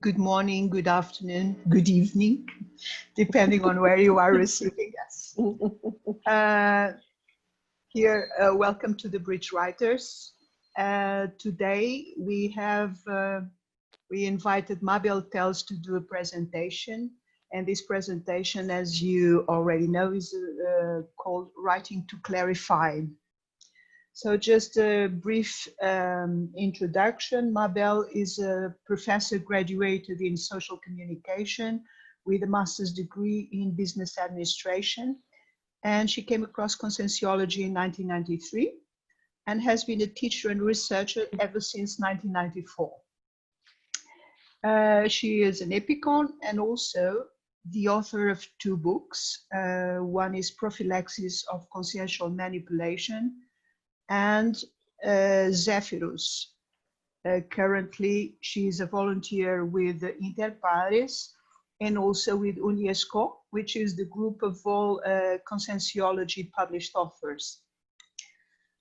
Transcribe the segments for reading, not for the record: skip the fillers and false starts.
good morning, good afternoon, good evening, depending on where you are receiving us. Welcome to the Bridge Writers. Today we invited Mabel Teles to do a presentation, and this presentation, as you already know, is called Writing to Clarify. So just a brief introduction. Mabel is a professor graduated in social communication with a master's degree in business administration. And she came across conscientiology in 1993 and has been a teacher and researcher ever since 1994. She is an epicon and also the author of two books. One is Prophylaxis of Consciential Manipulation, and Zephyrus. Currently, she is a volunteer with Interpares and also with UNIESCON, which is the group of all conscientiology published authors.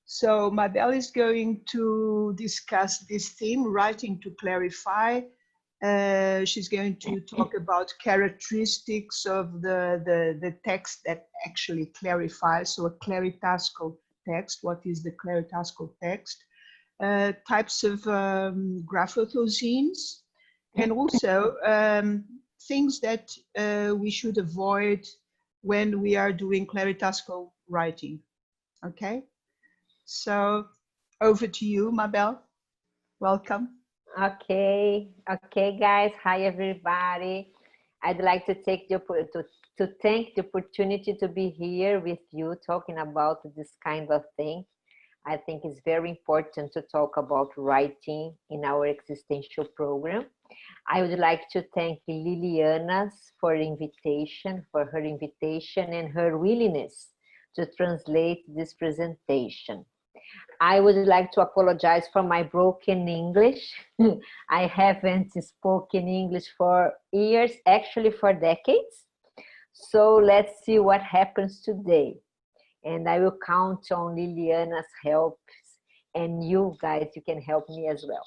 So Mabel is going to discuss this theme, Writing to Clarify. She's going to talk about characteristics of the text that actually clarifies, so a claritascal text. What is the claritascal text? Types of graphothosines, and also things that we should avoid when we are doing claritascal writing. Okay, so over to you, Mabel. Welcome. Okay, guys. Hi, everybody. I'd like to take to thank the opportunity to be here with you talking about this kind of thing. I think it's very important to talk about writing in our existential program. I would like to thank Liliana for her invitation and her willingness to translate this presentation. I would like to apologize for my broken English. I haven't spoken English for years, actually for decades. So let's see what happens today. And I will count on Liliana's help, and you guys, you can help me as well.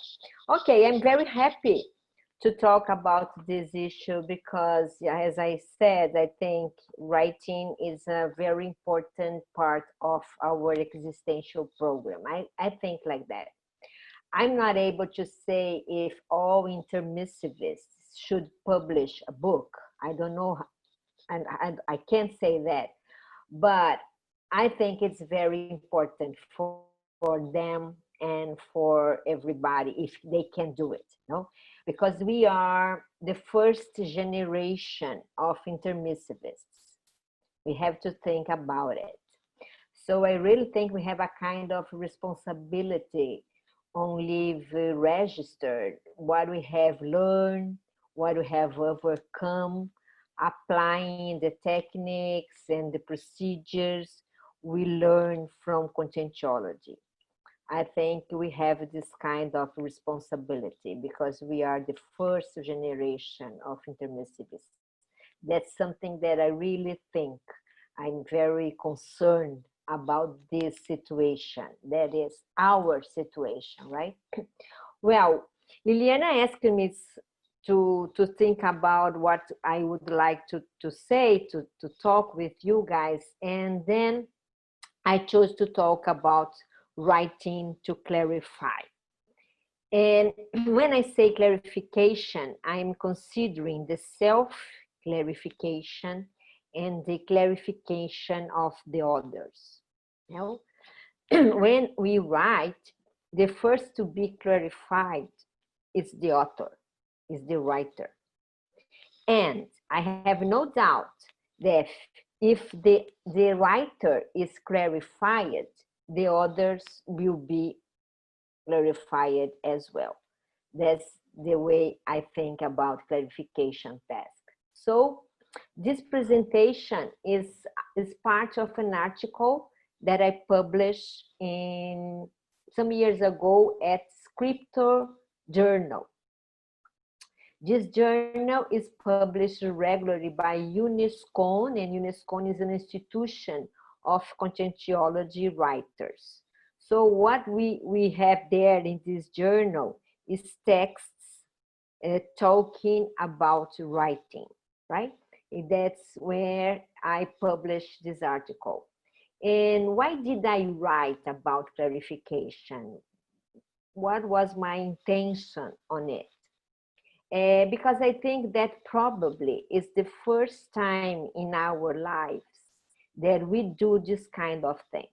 Okay, I'm very happy to talk about this issue because, as I said, I think writing is a very important part of our existential program. I think like that. I'm not able to say if all intermissivists should publish a book. I don't know, and I can't say that. But I think it's very important for them and for everybody if they can do it, because we are the first generation of intermissivists. We have to think about it. So I really think we have a kind of responsibility on leave registered, what we have learned, what we have overcome, applying the techniques and the procedures we learn from conscientiology. I think we have this kind of responsibility because we are the first generation of intermissivists. That's something that I really think I'm very concerned about this situation. That is our situation, right? Well, Liliana asked me to think about what I would like to say, to talk with you guys. And then I chose to talk about writing to clarify. And when I say clarification, I'm considering the self-clarification and the clarification of the others. When we write, the first to be clarified is the author, is the writer. And I have no doubt that if the writer is clarified, the others will be clarified as well. That's the way I think about clarification task. So this presentation is part of an article that I published in some years ago at Scriptor Journal. This journal is published regularly by UNIESCON, and UNIESCON is an institution of conscientiology writers. So what we have there in this journal is texts talking about writing, right? That's where I published this article. And why did I write about clarification? What was my intention on it? Because I think that probably is the first time in our lives that we do this kind of thing.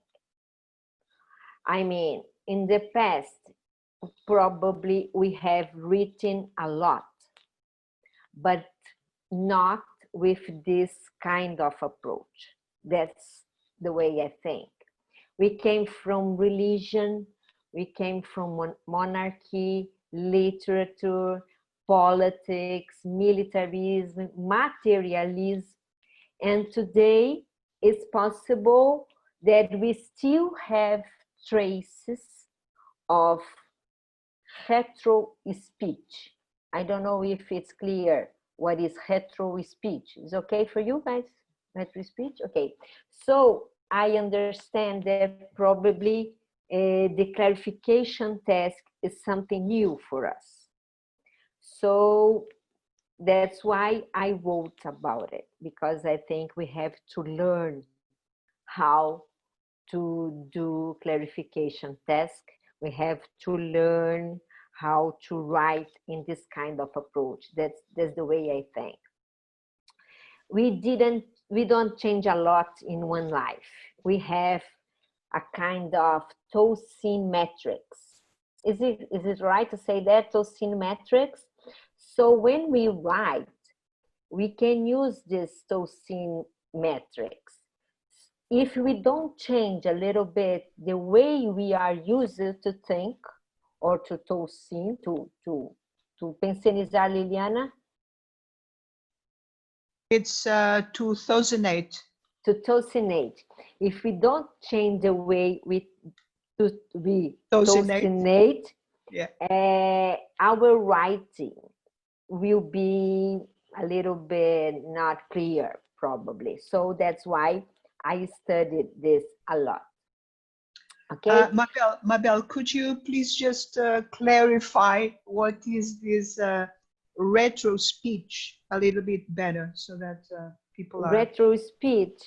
I mean, in the past, probably we have written a lot, but not with this kind of approach. That's the way I think. We came from religion, we came from monarchy, literature, politics, militarism, materialism, and today it's possible that we still have traces of retro speech. I don't know if it's clear what is retro speech. Is okay for you guys? Retro speech? Okay. So I understand that probably the clarification task is something new for us. So that's why I wrote about it, because I think we have to learn how to do clarification task. We have to learn how to write in this kind of approach. That's the way I think. We don't change a lot in one life. We have a kind of Tosin metrics. Is it right to say that, Tosin metrics? So when we write, we can use this Tosin metrics. If we don't change a little bit the way we are used to think, or to Tosin, to pensionizar, Liliana? It's 2008. To tosinate. If we don't change the way we tosinate, yeah. Our writing will be a little bit not clear, probably. So that's why I studied this a lot. Okay. Mabel, could you please just clarify what is this retro speech a little bit better, so that people are... Retro speech.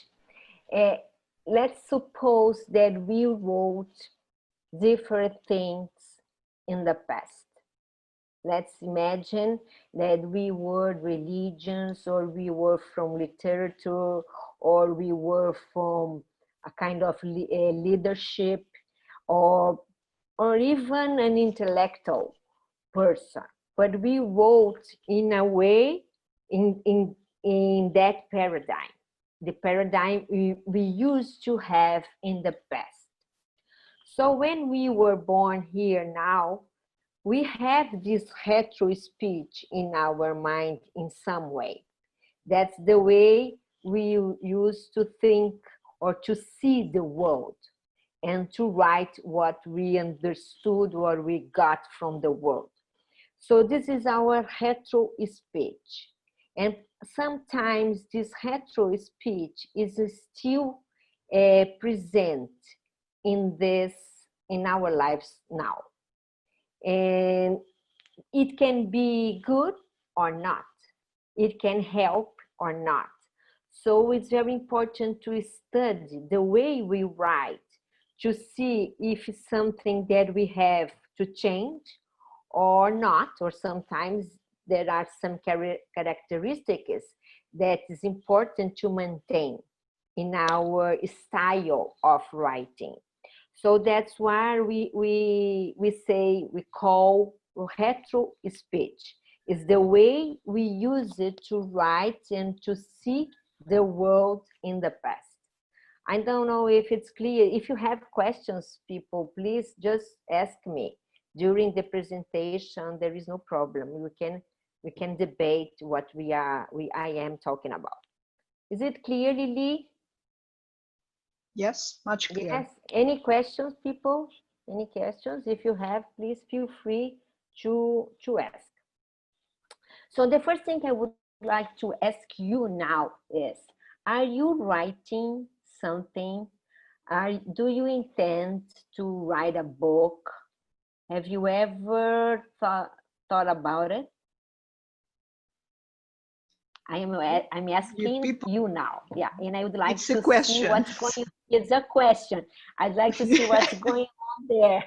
Let's suppose that we wrote different things in the past. Let's imagine that we were religions, or we were from literature, or we were from a kind of leadership, or even an intellectual person. But we wrote in a way in that paradigm, the paradigm we used to have in the past. So when we were born here now, we have this retro speech in our mind in some way. That's the way we used to think or to see the world, and to write what we understood or we got from the world. So this is our retro speech. And sometimes this retro speech is still present in our lives now. And it can be good or not. It can help or not. So it's very important to study the way we write, to see if it's something that we have to change or not, or sometimes there are some characteristics that is important to maintain in our style of writing. So that's why we call retro speech. It's the way we use it to write and to see the world in the past. I don't know if it's clear. If you have questions, people, please just ask me during the presentation. There is no problem. We can debate what I am talking about. Is it clear, Lily? Yes, much clearer. Yes. Any questions, people? Any questions? If you have, please feel free to ask. So the first thing I would like to ask you now is, are you writing something? Do you intend to write a book? Have you ever thought about it? I'm asking you now. Yeah, and I would like It's a to see question. what's going. It's a question. I'd like to see what's going on there.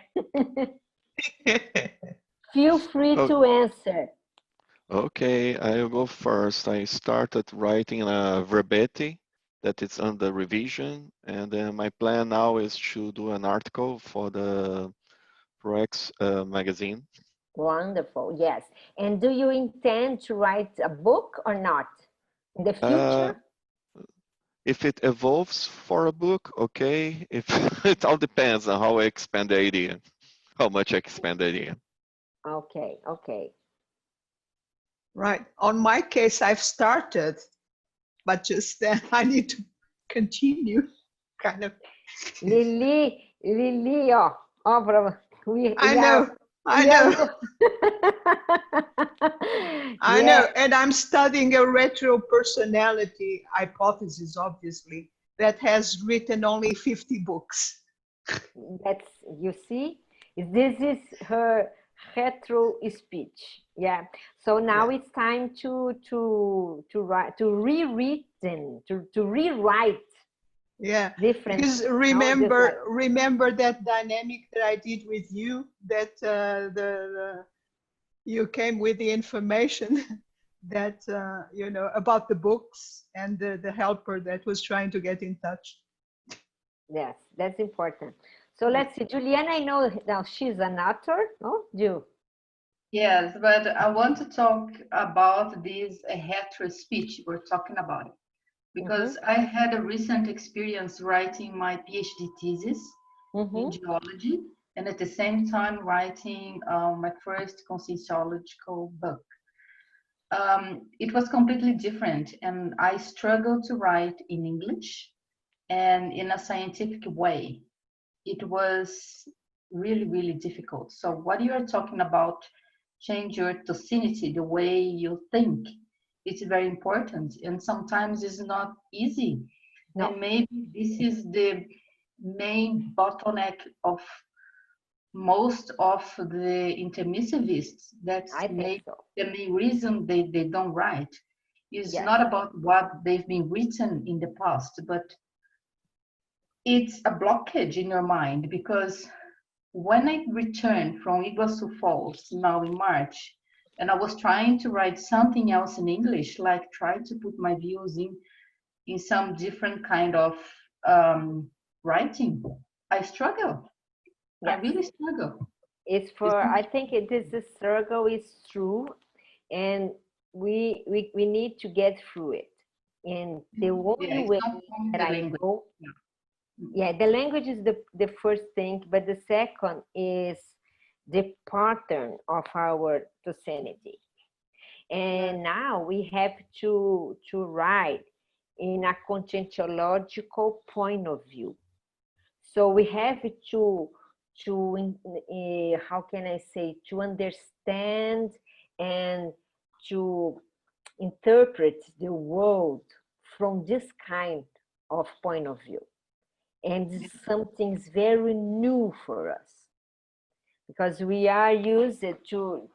Feel free to answer. Okay, I'll go first. I started writing a verbete that is under revision, and then my plan now is to do an article for the ProX magazine. Wonderful, yes. And do you intend to write a book or not in the future? If it evolves for a book, okay. If it all depends on how I expand the idea, how much I expand the idea. Okay, okay. Right. On my case, I've started, but just then I need to continue, kind of. Lili, I know. I know, and I'm studying a retro personality hypothesis, obviously, that has written only 50 books. That's, you see, this is her retro speech. Yeah. So now it's time to rewrite. Yeah. Different. Because remember that dynamic that I did with you, that you came with the information that you know, about the books, and the helper that was trying to get in touch. Yes, that's important. So let's see, Juliana, I know now she's an author, no? You? Yes, but I want to talk about this retro speech we're talking about. Because I had a recent experience writing my PhD thesis in geology, and at the same time writing my first conscienciological book. It was completely different, and I struggled to write in English and in a scientific way. It was really, really difficult. So what you are talking about, change your tocinity, the way you think, it's very important, and sometimes it's not easy. No. And maybe this is the main bottleneck of most of the intermissivists. That's the main reason they don't write. It's not about what they've been written in the past, but it's a blockage in your mind, because when I returned from Iguazu Falls now in March, and I was trying to write something else in English, like try to put my views in some different kind of writing, I struggle. I really struggle. It's for, I think the struggle is true, and we need to get through it. And the only way that I know, the language is the first thing, but the second is the pattern of our tocinity. And now we have to write in a conscientiological point of view. So we have to how can I say, to understand and to interpret the world from this kind of point of view. And something's very new for us, because we are used to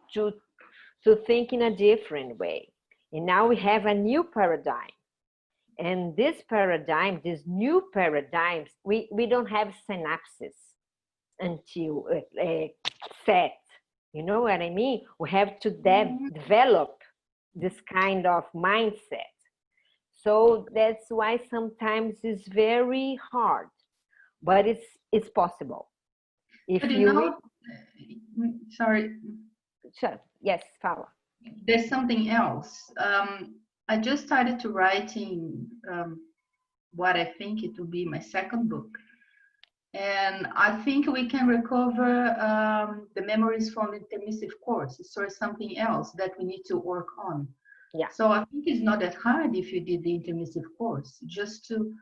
think in a different way. And now we have a new paradigm. And this paradigm, these new paradigms, we don't have synapses until set. You know what I mean? We have to develop this kind of mindset. So that's why sometimes it's very hard, but it's possible. If but you know, sorry. Sure. Yes, Paula. There's something else. I just started to writing what I think it will be my second book. And I think we can recover the memories from the intermissive course. So it's something else that we need to work on. Yeah. So I think it's not that hard if you did the intermissive course, just to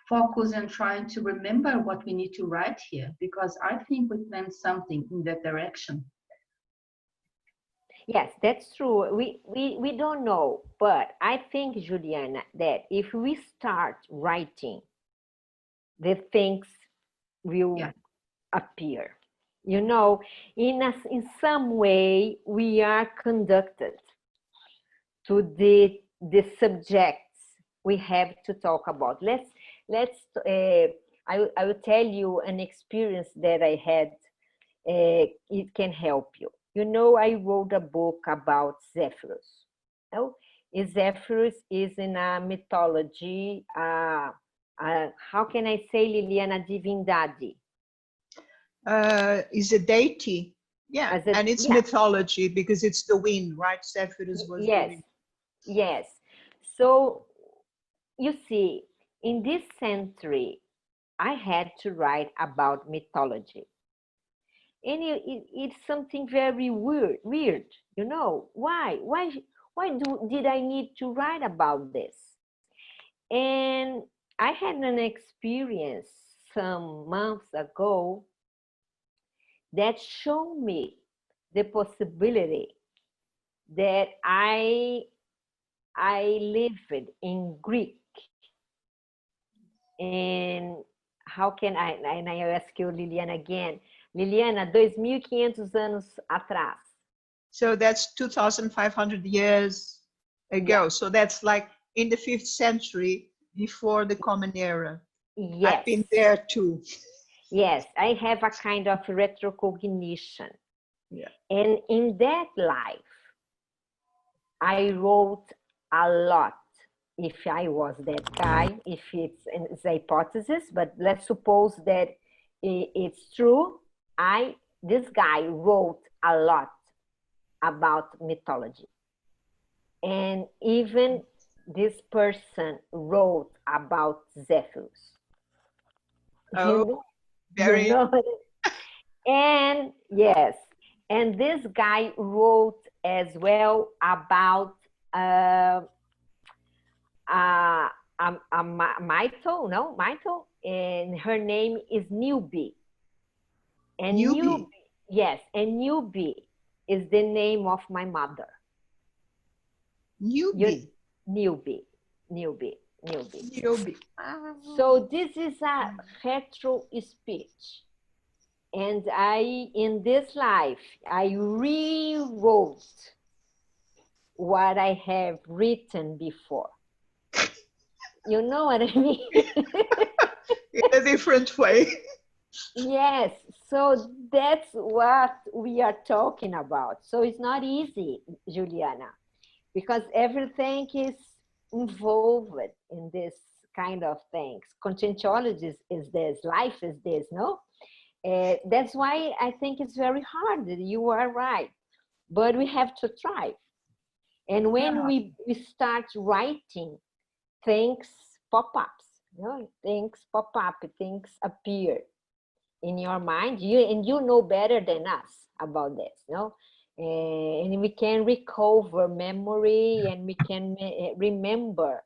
focus and try to remember what we need to write here, because I think we planned something in that direction. Yes, that's true. We don't know, but I think, Juliana, that if we start writing, the things will appear. You know, in some way, we are conducted to the the subjects we have to talk about. I will tell you an experience that I had. It can help you. You know, I wrote a book about Zephyrus. No? Zephyrus is in a mythology. How can I say, Liliana, divindade? Is a deity. Yeah, and it's mythology because it's the wind, right? Zephyrus was the wind. Yes. So you see, in this century, I had to write about mythology. And it's something very weird, you know. Why did I need to write about this? And I had an experience some months ago that showed me the possibility that I lived in Greek. And how can I, and I ask you, Liliana, again, Liliana, 2.500 anos atrás. So that's 2,500 years ago. Yeah. So that's like in the 5th century before the Common Era. Yes. I've been there too. Yes, I have a kind of retrocognition. Yeah. And in that life, I wrote a lot. If I was that guy, if it's a hypothesis, but let's suppose that it's true. This guy wrote a lot about mythology. And even this person wrote about Zephyrus. Oh, very. You know? And yes, and this guy wrote as well about Mito, and her name is Newbie. And Newbie. Yes, and Newbie is the name of my mother. Newbie. Newbie. So this is a retro speech. And in this life, I rewrote what I have written before. You know what I mean? In a different way. Yes, so that's what we are talking about. So it's not easy, Juliana, because everything is involved in this kind of things. Conscientiology is this, life is this, no? That's why I think it's very hard. You are right, but we have to try. And when we start writing, things pop up, things pop up, things appear in your mind. You know better than us about this, no? And we can recover memory, and we can remember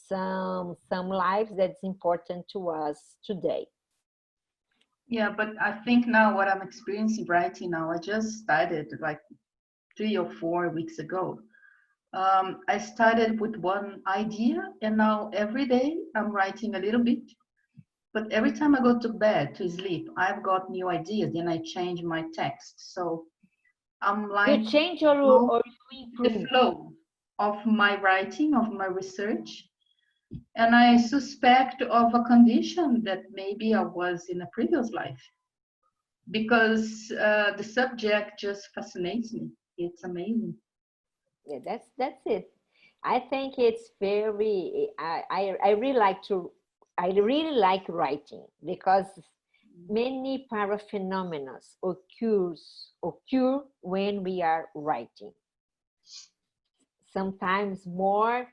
some lives that's important to us today. Yeah, but I think now what I'm experiencing writing now, I just started like 3 or 4 weeks ago. I started with one idea, and now every day I'm writing a little bit. But every time I go to bed to sleep, I've got new ideas, then I change my text. So I'm like, you change or you improve the flow of my writing, of my research. And I suspect of a condition that maybe I was in a previous life, because the subject just fascinates me. It's amazing. Yeah, that's it. I think it's very. I really like writing, because many paraphenomena occur when we are writing. Sometimes more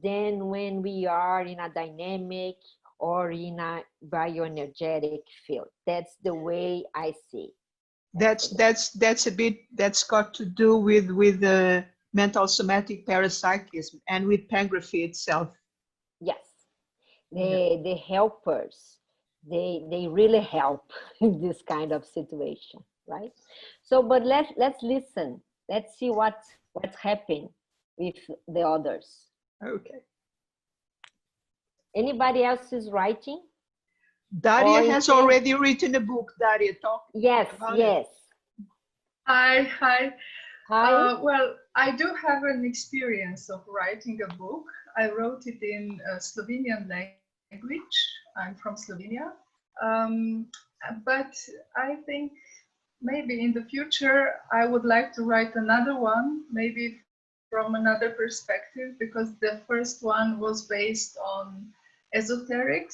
than when we are in a dynamic or in a bioenergetic field. That's the way I see. That's got to do with the mental somatic parapsychism and with pangraphy itself. Yes, the helpers, they really help in this kind of situation, right? So, but let's listen. Let's see what's happening with the others. Okay. Anybody else is writing? Daria has already written a book. Daria, talk. Yes, yes. Hi. Well, I do have an experience of writing a book. I wrote it in Slovenian language. I'm from Slovenia. But I think maybe in the future, I would like to write another one, maybe from another perspective, because the first one was based on esoteric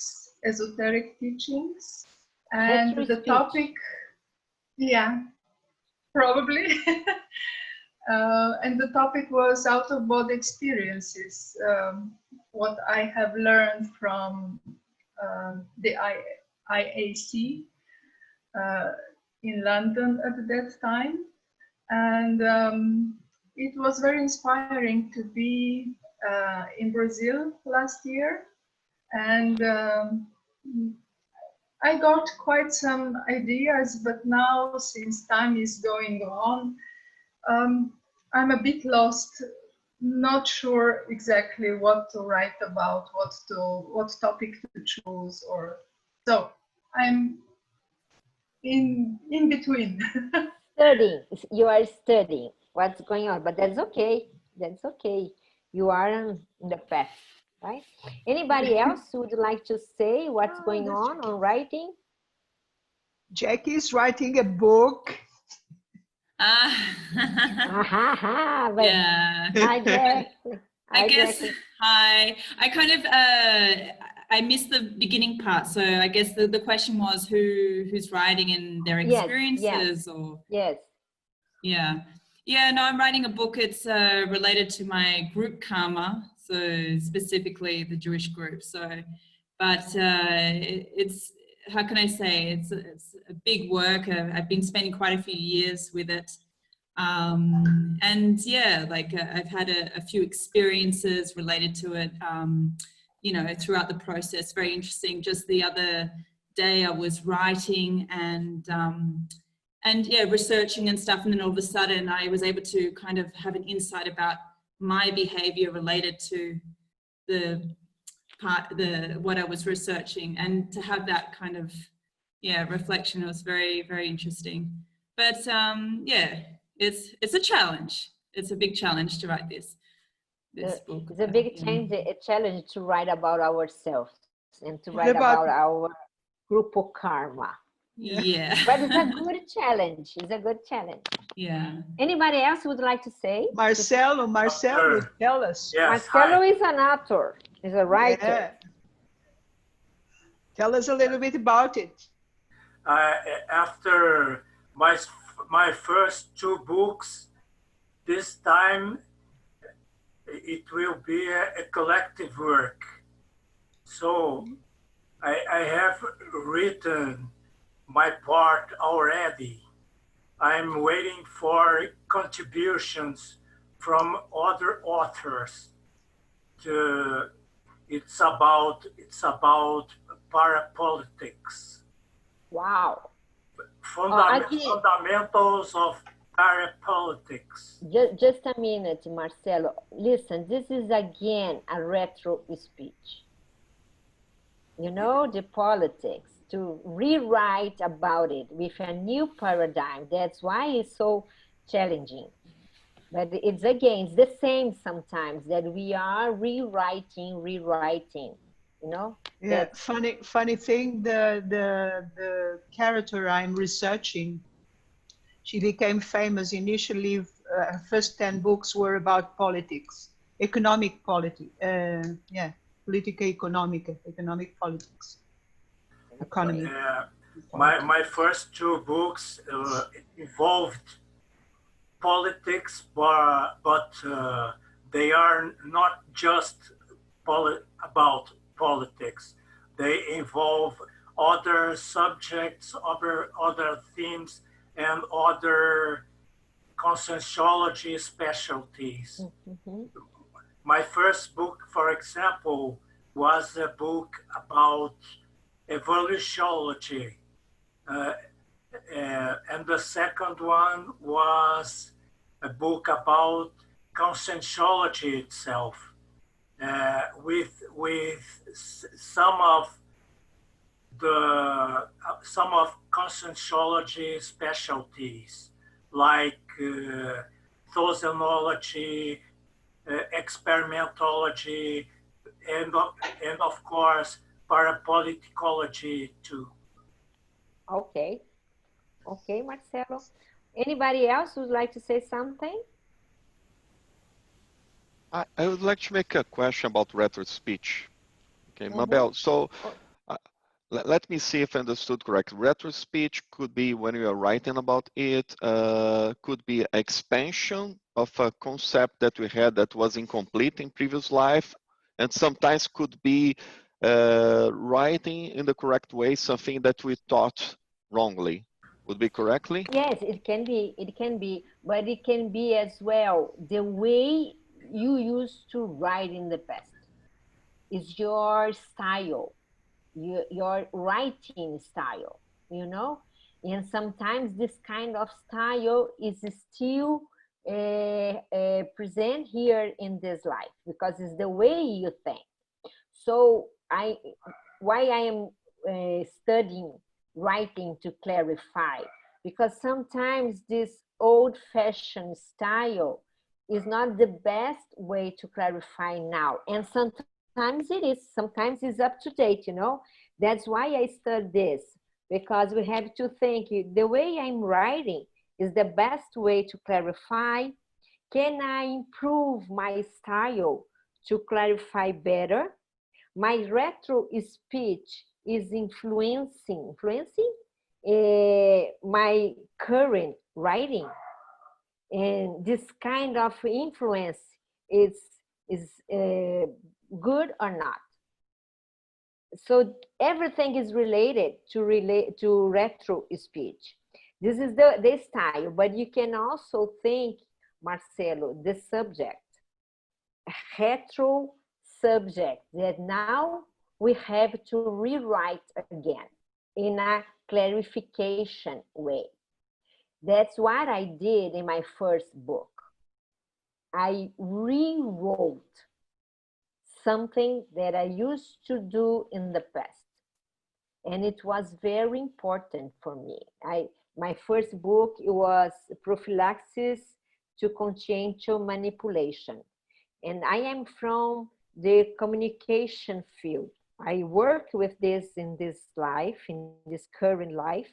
teachings. And the topic, yeah, probably. And the topic was out-of-body experiences, what I have learned from the IAC in London at that time. And it was very inspiring to be in Brazil last year. And I got quite some ideas, but now since time is going on, I'm a bit lost, not sure exactly what to write about, what topic to choose, or so I'm in between. Studying, you are studying what's going on, but that's okay. That's okay. You are on the path, right? Anybody else who would like to say what's going on writing? Jackie's writing a book. Yeah. I guess, hi. I kind of, I missed the beginning part. So I guess the question was who's writing and their experiences or... Yes. Yeah. Yeah, no, I'm writing a book. It's related to my group karma. So specifically the Jewish group. So, but it's, how can I say, it's a big work. I've been spending quite a few years with it. And yeah, like I've had a few experiences related to it, you know, throughout the process. Very interesting. Just the other day I was writing and yeah, researching and stuff. And then all of a sudden I was able to kind of have an insight about my behavior related to what I was researching, and to have that kind of, yeah, reflection was very, very interesting. But yeah, it's a challenge. It's a big challenge to write this book. It's a big challenge to write about ourselves and to write about our grupo karma. Yeah. But it's a good challenge. It's a good challenge. Yeah. Anybody else would like to say? Marcelo will tell us. Yes, Marcelo is an author. He's a writer. Yeah. Tell us a little bit about it. After my first two books, this time it will be a collective work. So I have written my part already. I'm waiting for contributions from other authors. It's about parapolitics. Wow. Fundamentals of parapolitics. Just a minute, Marcelo. Listen, this is again a retro speech. You know, the politics, to rewrite about it with a new paradigm. That's why it's so challenging. But it's again, it's the same sometimes, that we are rewriting, you know? Yeah, funny thing, the character I'm researching, she became famous initially. Her first 10 books were about politics, economic politics, yeah, economic politics, economy. My first two books involved politics, but they are not just about politics. They involve other subjects, other themes, and other conscientiology specialties. Mm-hmm. My first book, for example, was a book about evolutionology. And the second one was a book about conscientiology itself, with some of conscientiology specialties, like methodonology, experimentology, and of course, parapoliticology too. Okay. Okay, Marcelo. Anybody else would like to say something? I would like to make a question about retro speech. Okay, Mabel, so let me see if I understood correct. Retro speech could be when you are writing about it, could be expansion of a concept that we had that was incomplete in previous life, and sometimes could be writing in the correct way something that we taught wrongly. Would be correctly? Yes, it can be, but it can be as well the way you used to write in the past. Is your style, your writing style, you know? And sometimes this kind of style is still present here in this life because it's the way you think. So why I am studying writing to clarify, because sometimes this old-fashioned style is not the best way to clarify now, and sometimes it is, sometimes it's up to date, you know. That's why I study this, because we have to think the way I'm writing is the best way to clarify. Can I improve my style to clarify better? My retro speech is influencing my current writing, and this kind of influence is good or not. So everything is related to retro speech. This is the style, but you can also think, Marcelo, the subject, retro subject, that now we have to rewrite again in a clarification way. That's what I did in my first book. I rewrote something that I used to do in the past. And it was very important for me. My first book, it was Prophylaxis to Consciential Manipulation. And I am from the communication field. I work with this in this life, in this current life,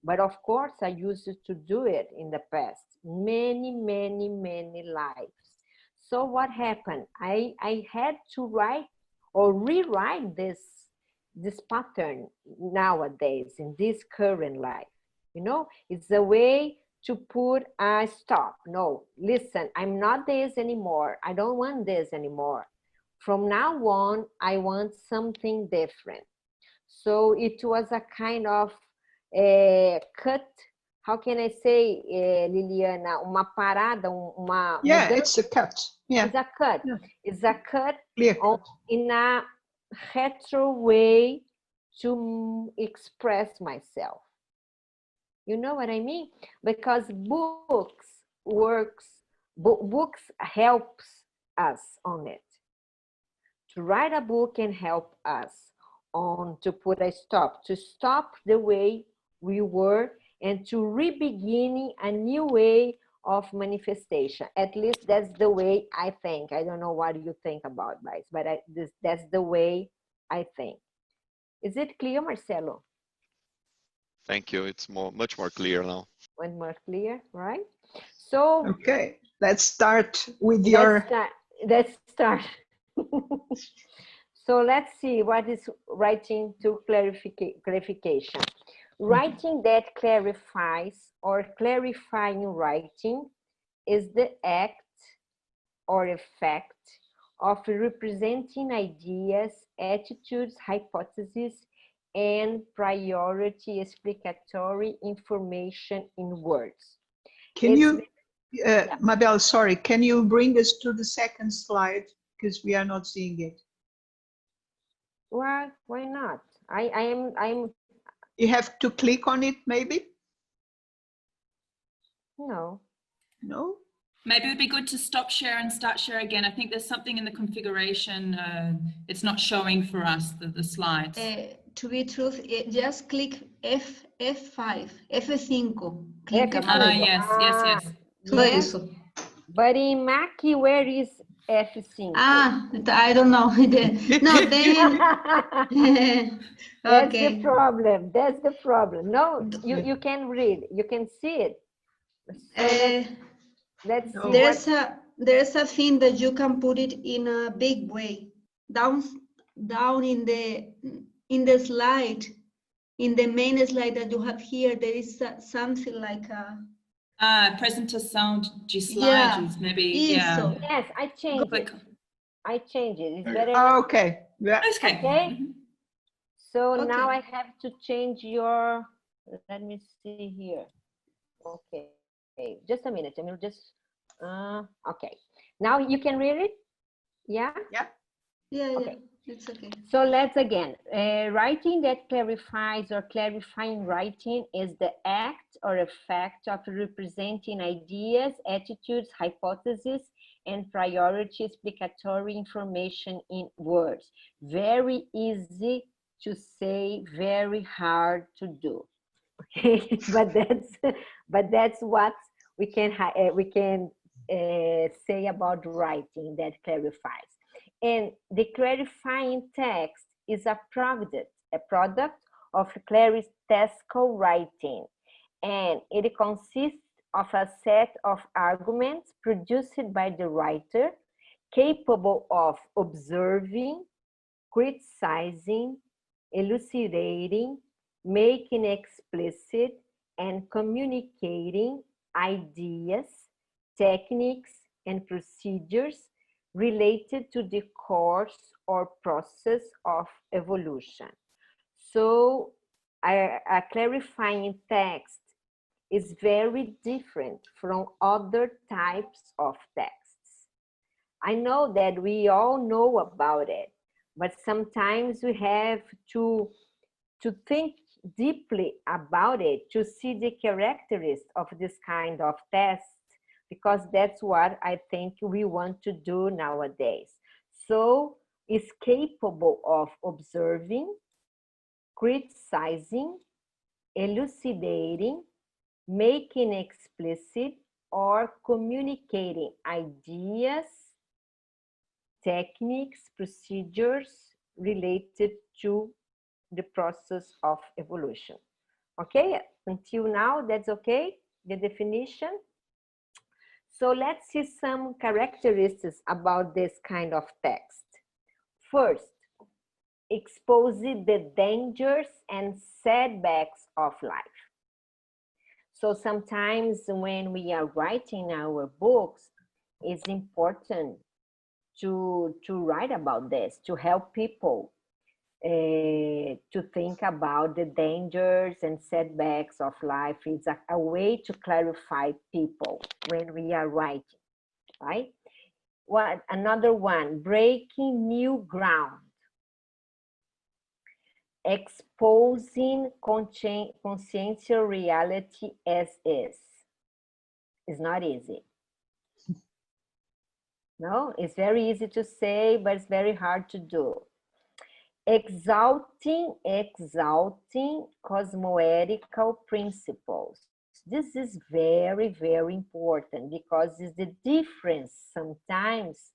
but of course I used to do it in the past, many lives. So what happened? I had to write or rewrite this pattern nowadays in this current life. You know, it's a way to put a stop. No, listen, I'm not this anymore. I don't want this anymore. From now on, I want something different. So it was a kind of cut. How can I say, Liliana? Uma parada, uma Yeah, mudança. it's a cut. Yeah. It's a cut. Yeah. It's a cut Clear. In a retro way to express myself. You know what I mean? Because books helps us on it. To write a book can help us on to put a stop, to stop the way we were and to re-begin a new way of manifestation. At least that's the way I think. I don't know what you think about, guys, but that's the way I think. Is it clear, Marcelo? Thank you. It's much more clear now. One more clear, right? So okay, let's start with your. Let's start. So let's see what is writing to clarification. Writing that clarifies or clarifying writing is the act or effect of representing ideas, attitudes, hypotheses, and priority explicatory information in words. Can you, Mabel, sorry, can you bring us to the second slide? Because we are not seeing it. Well, why not? I'm. You have to click on it, maybe? No. No? Maybe it would be good to stop share and start share again. I think there's something in the configuration. It's not showing for us the slides. To be truth, just click F5, F5. Click yes. Só isso. But in Maki, where is F5? Ah, I don't know. No, then. That's Okay. the problem. That's the problem. No, you can read. You can see it. So let's see There's a thing that you can put it in a big way. Down in the slide, in the main slide that you have here, there is something like a Presentação de Yeah, slides, maybe. isso. Yeah. yes, I changed it. I changed it. It's better. Okay. Yeah. Okay. Okay. So Okay. now I have to change your. Let me see here. Okay. Just a minute. I will just. Okay. Now you can read it. Yeah. Yeah, Okay. It's okay. So let's again, writing that clarifies or clarifying writing is the act or effect of representing ideas, attitudes, hypotheses, and priority explicatory information in words. Very easy to say, very hard to do. Okay, but that's what we can say about writing that clarifies. And the clarifying text is a product of claritextual writing, and it consists of a set of arguments produced by the writer, capable of observing, criticizing, elucidating, making explicit, and communicating ideas, techniques, and procedures related to the course or process of evolution. So a clarifying text is very different from other types of texts. I know that we all know about it, but sometimes we have to think deeply about it to see the characteristics of this kind of text, because that's what I think we want to do nowadays. So it's capable of observing, criticizing, elucidating, making explicit, or communicating ideas, techniques, procedures related to the process of evolution. Okay, until now, that's okay, the definition. So let's see some characteristics about this kind of text. First, exposing the dangers and setbacks of life. So sometimes when we are writing our books, it's important to write about this, to help people to think about the dangers and setbacks of life. It's a way to clarify people when we are writing, right? Another one, breaking new ground. Exposing consciential reality as is. It's not easy. No, it's very easy to say, but it's very hard to do. Exalting cosmoetical principles. This is very, very important because it's the difference sometimes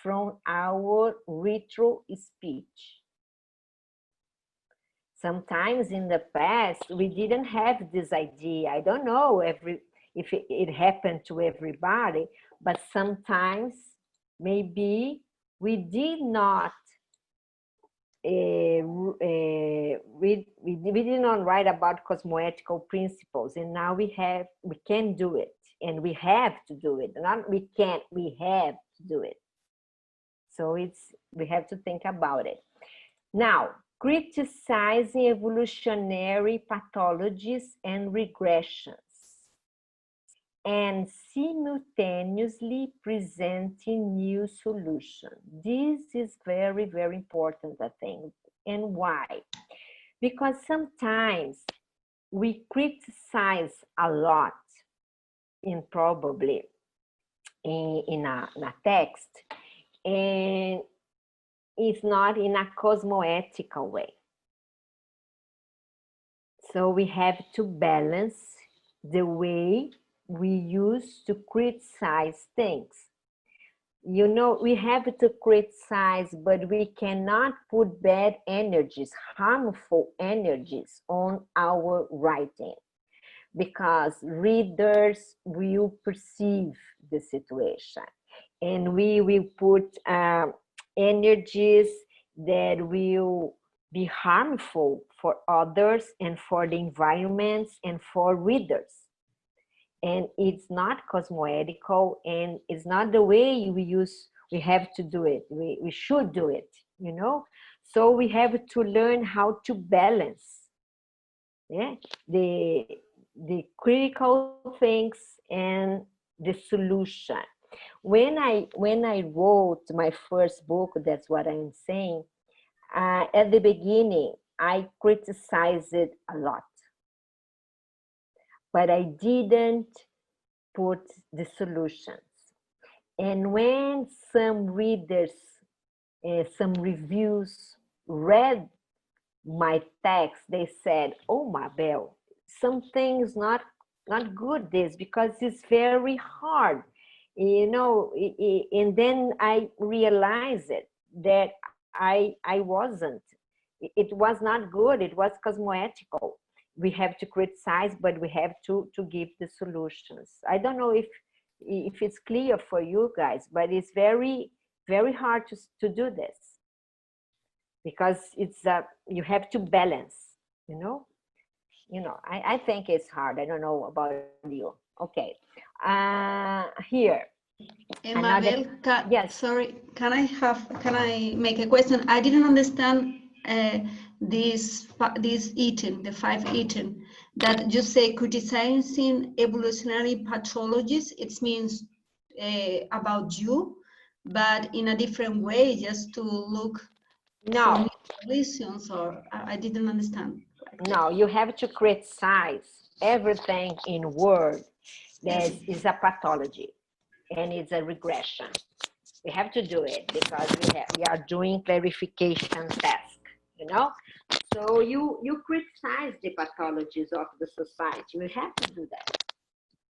from our ritual speech. Sometimes in the past, we didn't have this idea. I don't know if it happened to everybody, but sometimes maybe we did not we did not write about cosmoetical principles, and now we can do it, and we have to do it. Not we can't, we have to do it. So we have to think about it. Now, criticizing evolutionary pathologies and regressions, and simultaneously presenting new solutions. This is very, very important, I think. And why? Because sometimes we criticize a lot in a text, and it's not in a cosmoethical way. So we have to balance the way we use to criticize things. You know, we have to criticize, but we cannot put bad energies, harmful energies on our writing, because readers will perceive the situation, and we will put energies that will be harmful for others and for the environments and for readers. And it's not cosmoetical, and it's not the way we have to do it. We should do it, you know? So we have to learn how to balance, yeah, the critical things and the solution. When I wrote my first book, that's what I'm saying, at the beginning, I criticized it a lot, but I didn't put the solutions. And when some readers, some reviews read my text, they said, "Oh, Mabel, something's not good this, because it's very hard, you know." And then I realized that I wasn't. It was not good. It was cosmoetical. We have to criticize, but we have to give the solutions. I don't know if it's clear for you guys, but it's very, very hard to do this, because it's you have to balance, you know. I think it's hard. I don't know about you. Okay, here. Mabel, yes. Sorry, can I make a question? I didn't understand this eating, the 5 eating, that you say criticizing evolutionary pathologies. It means about you, but in a different way, just to look for new solutions, or I didn't understand. No, you have to criticize everything in word that is a pathology, and it's a regression. We have to do it because we are doing clarification task, you know. So you criticize the pathologies of the society. We have to do that.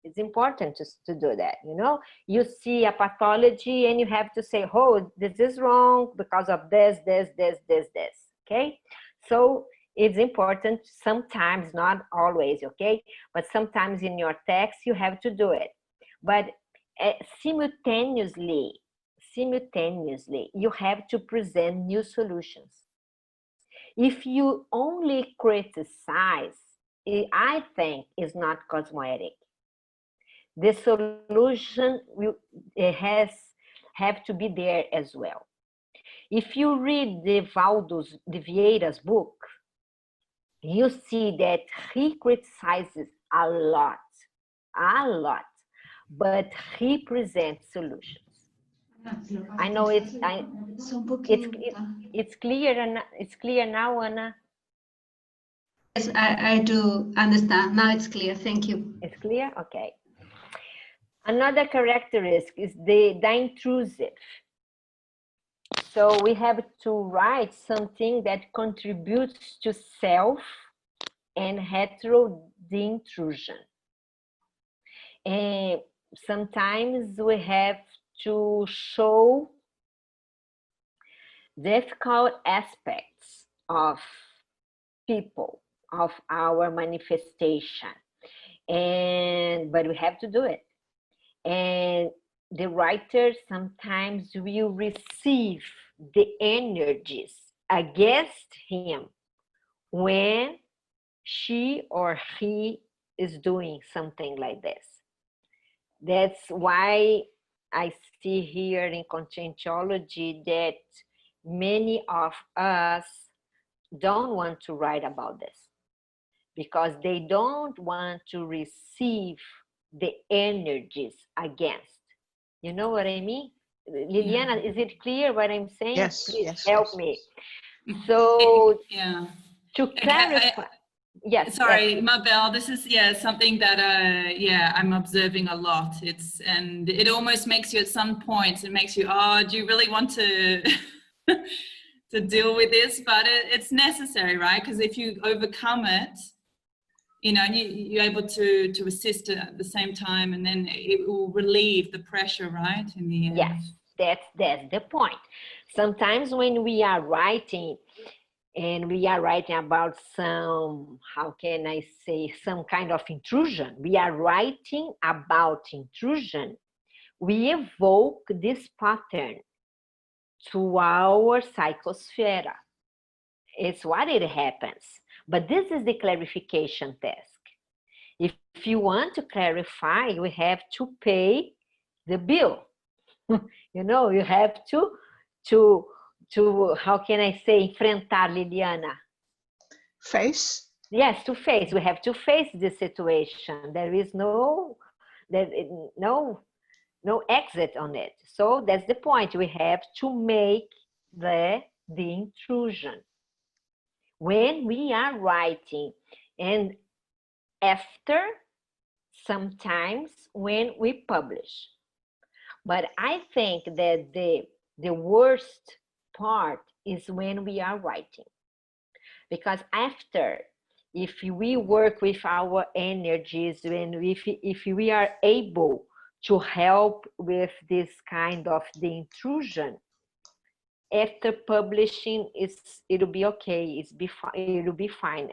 It's important to do that, you know. You see a pathology and you have to say, "Oh, this is wrong because of this, okay? So it's important sometimes, not always, okay? But sometimes in your text, you have to do it. But simultaneously, you have to present new solutions. If you only criticize, I think is not cosmoetic. The solution have to be there as well. If you read the Valdo de Vieira's book, you see that he criticizes a lot, but he presents solutions. I know it's clear, and it's clear now, Anna. Yes, I do understand. Now it's clear. Thank you. It's clear? Okay. Another characteristic is the intrusive. So we have to write something that contributes to self and hetero the intrusion. And sometimes we have to show difficult aspects of people, of our manifestation, but we have to do it. And the writer sometimes will receive the energies against him when she or he is doing something like this. That's why I see here in conscientiology that many of us don't want to write about this, because they don't want to receive the energies against. You know what I mean? Liliana, is it clear what I'm saying? Yes. Please yes, help yes. me. So Yeah. to clarify, yes. Sorry, yes. Mabel, this is something that I'm observing a lot. And it almost makes you, at some points, it makes you, oh, do you really want to to deal with this? But it's necessary, right? Because if you overcome it, you know, and you're able to assist at the same time, and then it will relieve the pressure, right, in the end. Yes, that's the point. Sometimes when we are writing, and we are writing about some, how can I say, some kind of intrusion, we are writing about intrusion, we evoke this pattern to our psychosphere. It's what it happens. But this is the clarification task. If you want to clarify, we have to pay the bill. You know, you have to how can I say, enfrentar, Liliana? Face? Yes, to face. We have to face this situation. There is no exit on it. So that's the point. We have to make the intrusion. When we are writing, and after, sometimes when we publish. But I think that the worst part is when we are writing. Because after, if we work with our energies, if we are able to help with this kind of the intrusion, after publishing, it'll be okay. It'll be fine.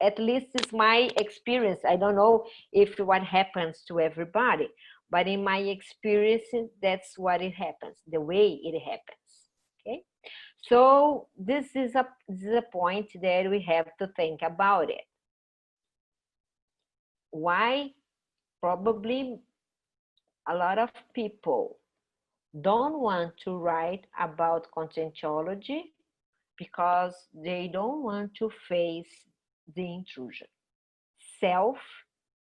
At least it's my experience. I don't know if what happens to everybody, but in my experience, that's what it happens, the way it happens. Okay, so this is a point that we have to think about it. Why? Probably a lot of people don't want to write about conscientiology because they don't want to face the intrusion, self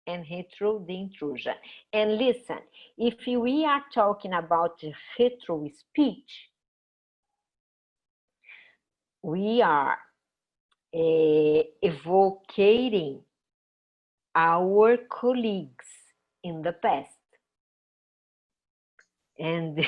and hetero the intrusion. And listen, if we are talking about hetero speech, we are evocating our colleagues in the past. And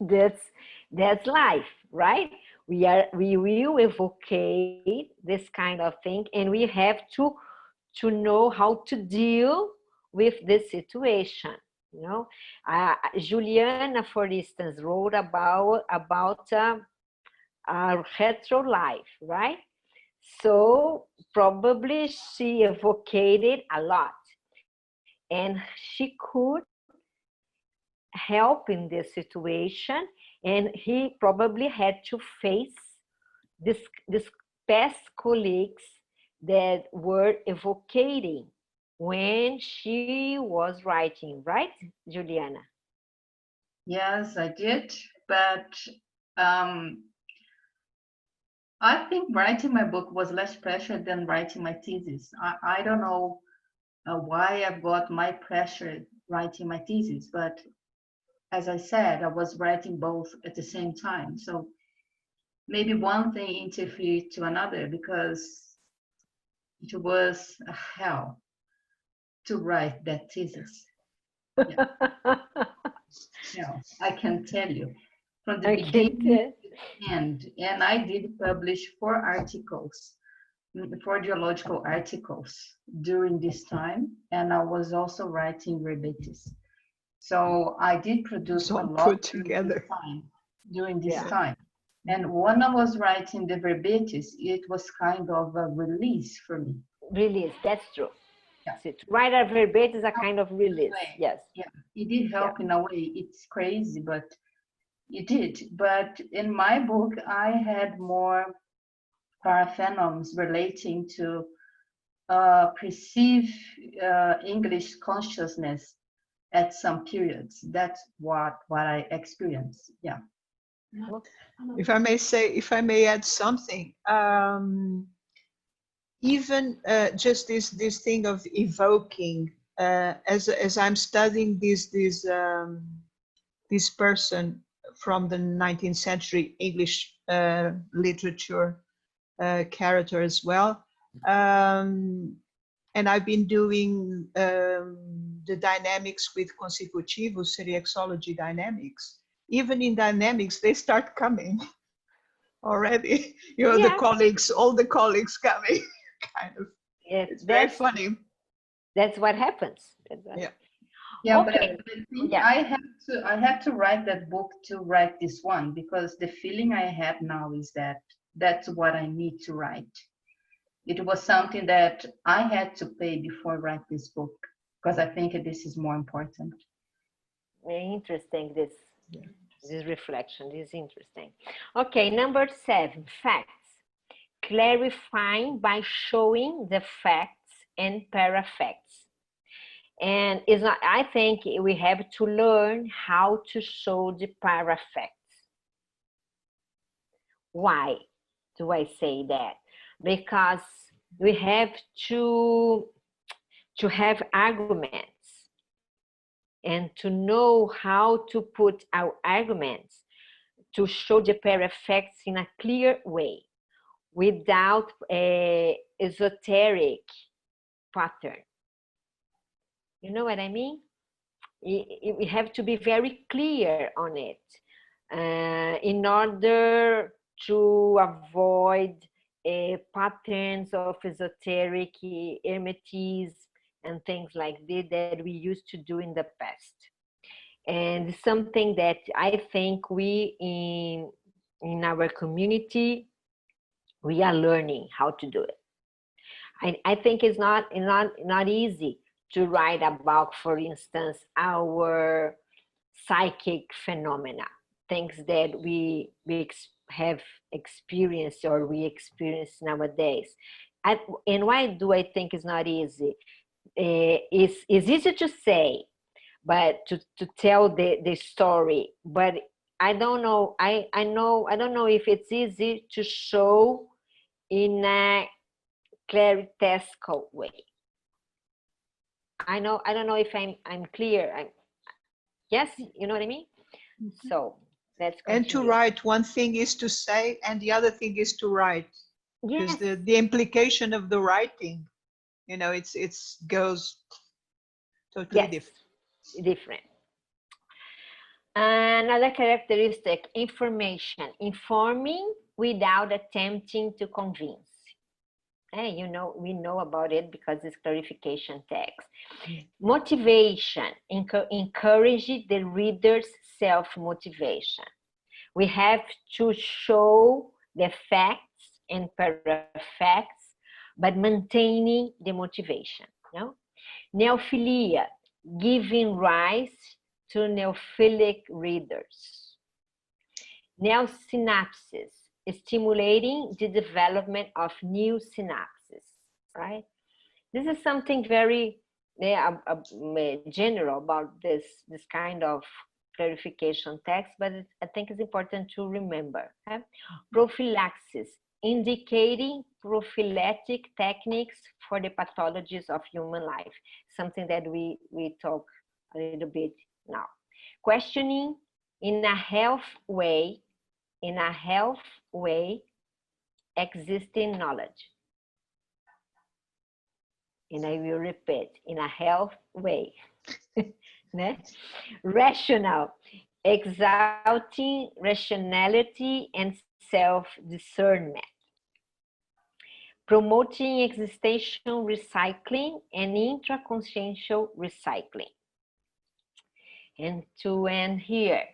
that's life, right? We will evocate this kind of thing, and we have to know how to deal with this situation. You know, Juliana, for instance, wrote about our hetero life, right? So probably she evocated a lot, and she could help in this situation, and he probably had to face this past colleagues that were evocating when she was writing, right, Juliana? Yes, I did, but I think writing my book was less pressure than writing my thesis. I don't know why I've got my pressure writing my thesis, but as I said, I was writing both at the same time. So maybe one thing interfered to another, because it was a hell to write that thesis. Yeah. I can tell you from the beginning to the end. And I did publish 4 articles, 4 geological articles during this time. And I was also writing verbetes. So I did produce a lot put together during this time. And when I was writing the verbetes, it was kind of a release for me. Release, that's true. Yeah. Write a verbete is a kind of release. Yes. Yeah, it did help in a way. It's crazy, but it did. But in my book, I had more paraphenoms relating to perceived English consciousness at some periods. That's what I experienced. Yeah. If I may add something, even just this thing of evoking, as I'm studying this person from the 19th century English literature character as well, and I've been doing the dynamics with consecutivo, seriexology dynamics. Even in dynamics, they start coming already. You know, the colleagues, all the colleagues coming, kind of. It's very funny. That's what happens. Yeah. Yeah, Okay. but I think Yeah. I have to write that book to write this one, because the feeling I have now is that that's what I need to write. It was something that I had to pay before I write this book, because I think this is more important. Very interesting, this reflection. This is interesting. Okay, number 7, facts. Clarifying by showing the facts and parafacts. And it's not, I think we have to learn how to show the parafacts. Why do I say that? Because we have to have arguments and to know how to put our arguments to show the parafacts in a clear way without a esoteric pattern. You know what I mean? We have to be very clear on it in order to avoid patterns of esoteric hermetism and things like this that we used to do in the past. And something that I think we in our community, we are learning how to do it. I think it's not easy to write about, for instance, our psychic phenomena, things that we have experienced or we experience nowadays. And why do I think it's not easy? It's easy to say, but to tell the story, but I don't know. I don't know if it's easy to show in a claritescal way. I don't know if I'm clear. Yes, you know what I mean? Mm-hmm. So that's and to write, one thing is to say and the other thing is to write. Yes. Because the implication of the writing, you know, it's goes totally different. Another characteristic, information, informing without attempting to convince. Hey, you know, we know about it because it's clarification text. Motivation, encourage the reader's self-motivation. We have to show the facts and parafacts, but maintaining the motivation. No? Neophilia, giving rise to neophilic readers. Neosynapses, stimulating the development of new synapses, right? This is something very general about this kind of clarification text, but I think it's important to remember. Okay? Prophylaxis, indicating prophylactic techniques for the pathologies of human life, something that we talk a little bit now. Questioning in a health way, existing knowledge. And I will repeat, in a health way. Rational, exalting rationality and self-discernment. Promoting existential recycling and intraconsciential recycling. And to end here,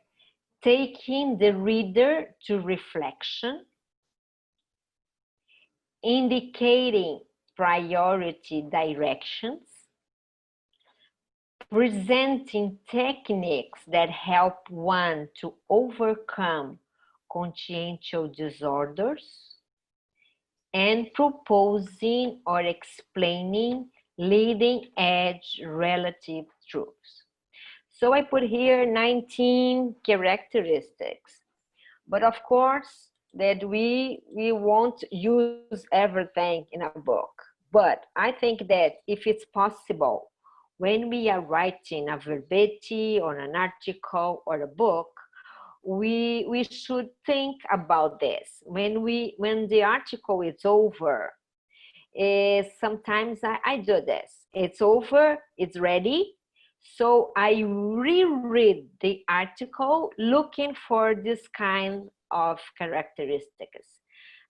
taking the reader to reflection, indicating priority directions, presenting techniques that help one to overcome consciential disorders, and proposing or explaining leading edge relative truths. So I put here 19 characteristics, but of course that we won't use everything in a book. But I think that if it's possible, when we are writing a verbete or an article or a book, we should think about this. When the article is over, sometimes I do this. It's over, it's ready. So I reread the article looking for this kind of characteristics.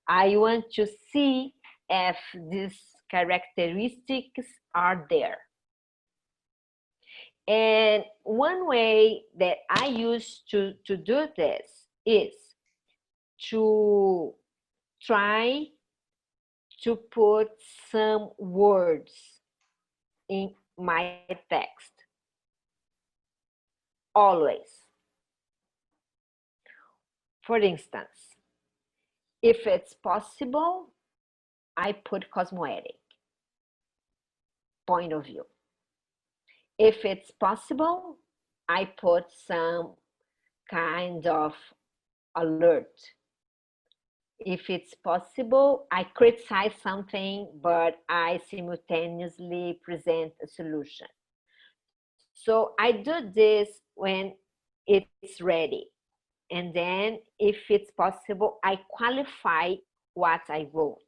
I want to see if this characteristics are there. And one way that I use to do this is to try to put some words in my text. Always. For instance, if it's possible, I put cosmoetic point of view. If it's possible, I put some kind of alert. If it's possible, I criticize something, but I simultaneously present a solution. So I do this when it's ready. And then if it's possible, I qualify what I wrote,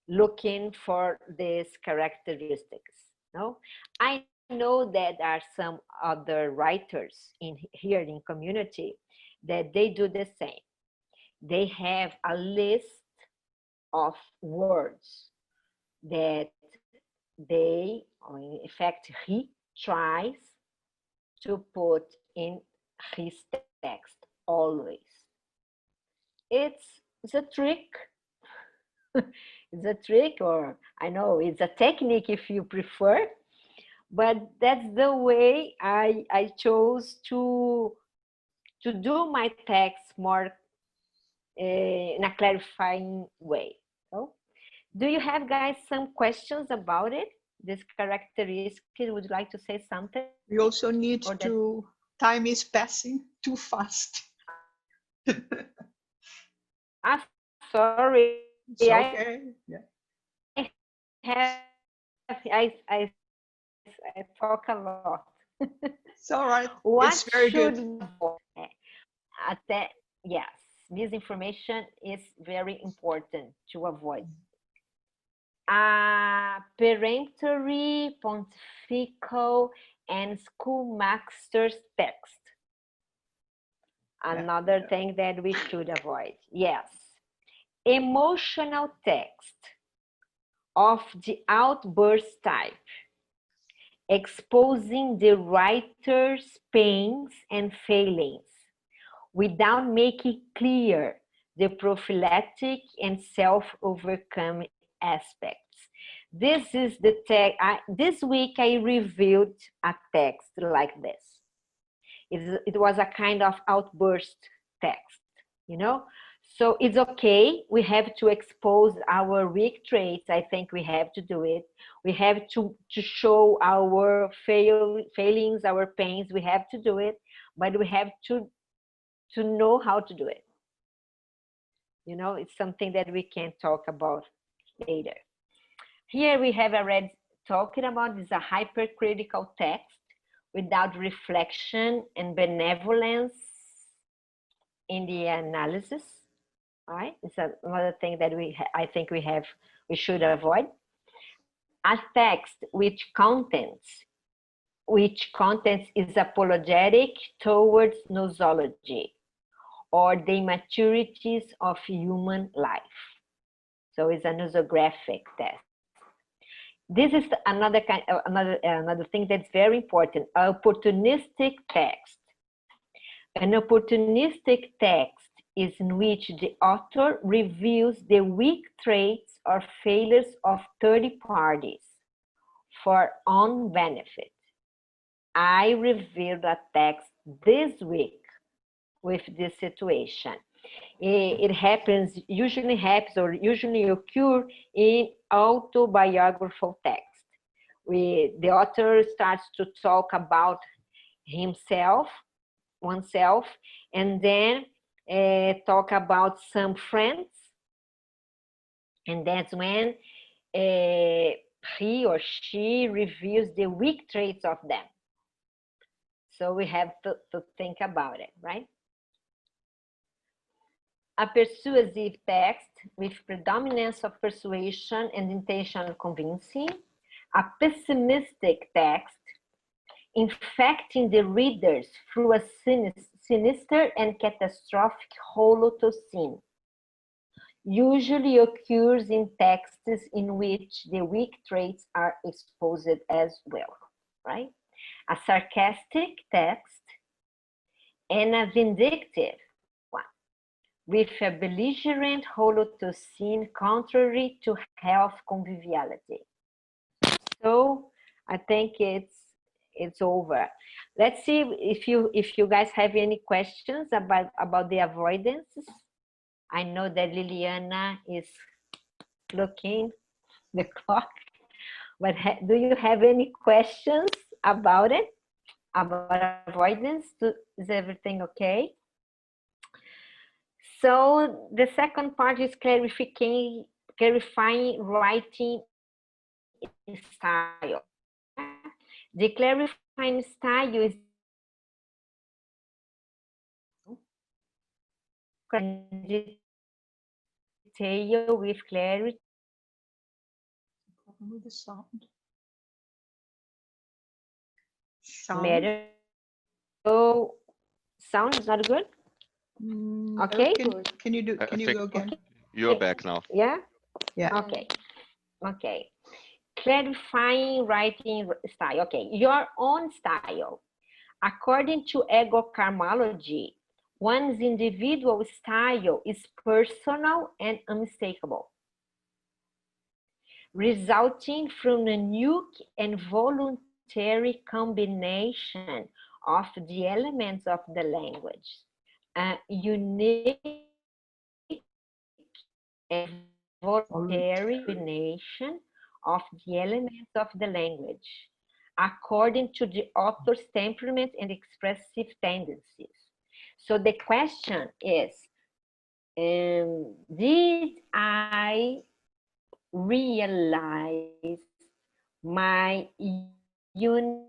looking for these characteristics. No? I know that there are some other writers here in community that they do the same. They have a list of words that they, or in fact, he tries to put in his text always. It's a trick. It's a trick, or I know it's a technique if you prefer, but that's the way I chose to do my text more in a clarifying way. So, do you have, guys, some questions about it? This characteristic, would you like to say something? We also need to, time is passing too fast. Sorry. It's okay. Yeah. I talk a lot. It's all right. What it's very good. Yes, misinformation is very important to avoid. Peremptory, pontifical, and schoolmaster's text. Another thing that we should avoid. Yes. Emotional text of the outburst type, exposing the writer's pains and failings without making clear the prophylactic and self-overcoming aspects. This is the text. This week I reviewed a text like this. It was a kind of outburst text, you know? So it's okay. We have to expose our weak traits. I think we have to do it. We have to show our failings, our pains. We have to do it, but we have to know how to do it. You know, it's something that we can talk about later. Here we have already talking about is a hypercritical text without reflection and benevolence in the analysis. All right, it's another thing that I think we should avoid. A text which contents is apologetic towards nosology or the immaturities of human life. So it's a nosographic text. This is another thing that's very important. Opportunistic text. An opportunistic text is in which the author reveals the weak traits or failures of third parties for own benefit. I reviewed a text this week with this situation. It usually occurs in autobiographical text. The author starts to talk about oneself, and then talk about some friends, and that's when he or she reveals the weak traits of them. So we have to think about it, right? A persuasive text with predominance of persuasion and intentional convincing. A pessimistic text infecting the readers through a sinister and catastrophic holotosine. usually occurs in texts in which the weak traits are exposed as well, right? A sarcastic text and a vindictive one, with a belligerent holocene contrary to health conviviality. So I think it's over. Let's see if you guys have any questions about the avoidances. I know that Liliana is looking the clock, but do you have any questions about it? About avoidance? Is everything okay? So the second part is clarifying writing style. The clarifying style is detail with clarity. Problem with the sound. Matter. So sound is not good. Okay. Can you do? Can you go again? You're back now. Yeah. Yeah. Okay. Okay. Clarifying writing style. Okay. Your own style. According to ego karmology, one's individual style is personal and unmistakable, resulting from a unique and voluntary combination of the elements of the language, a unique and voluntary combination of the elements of the language, according to the author's temperament and expressive tendencies. So the question is, did I realize my unique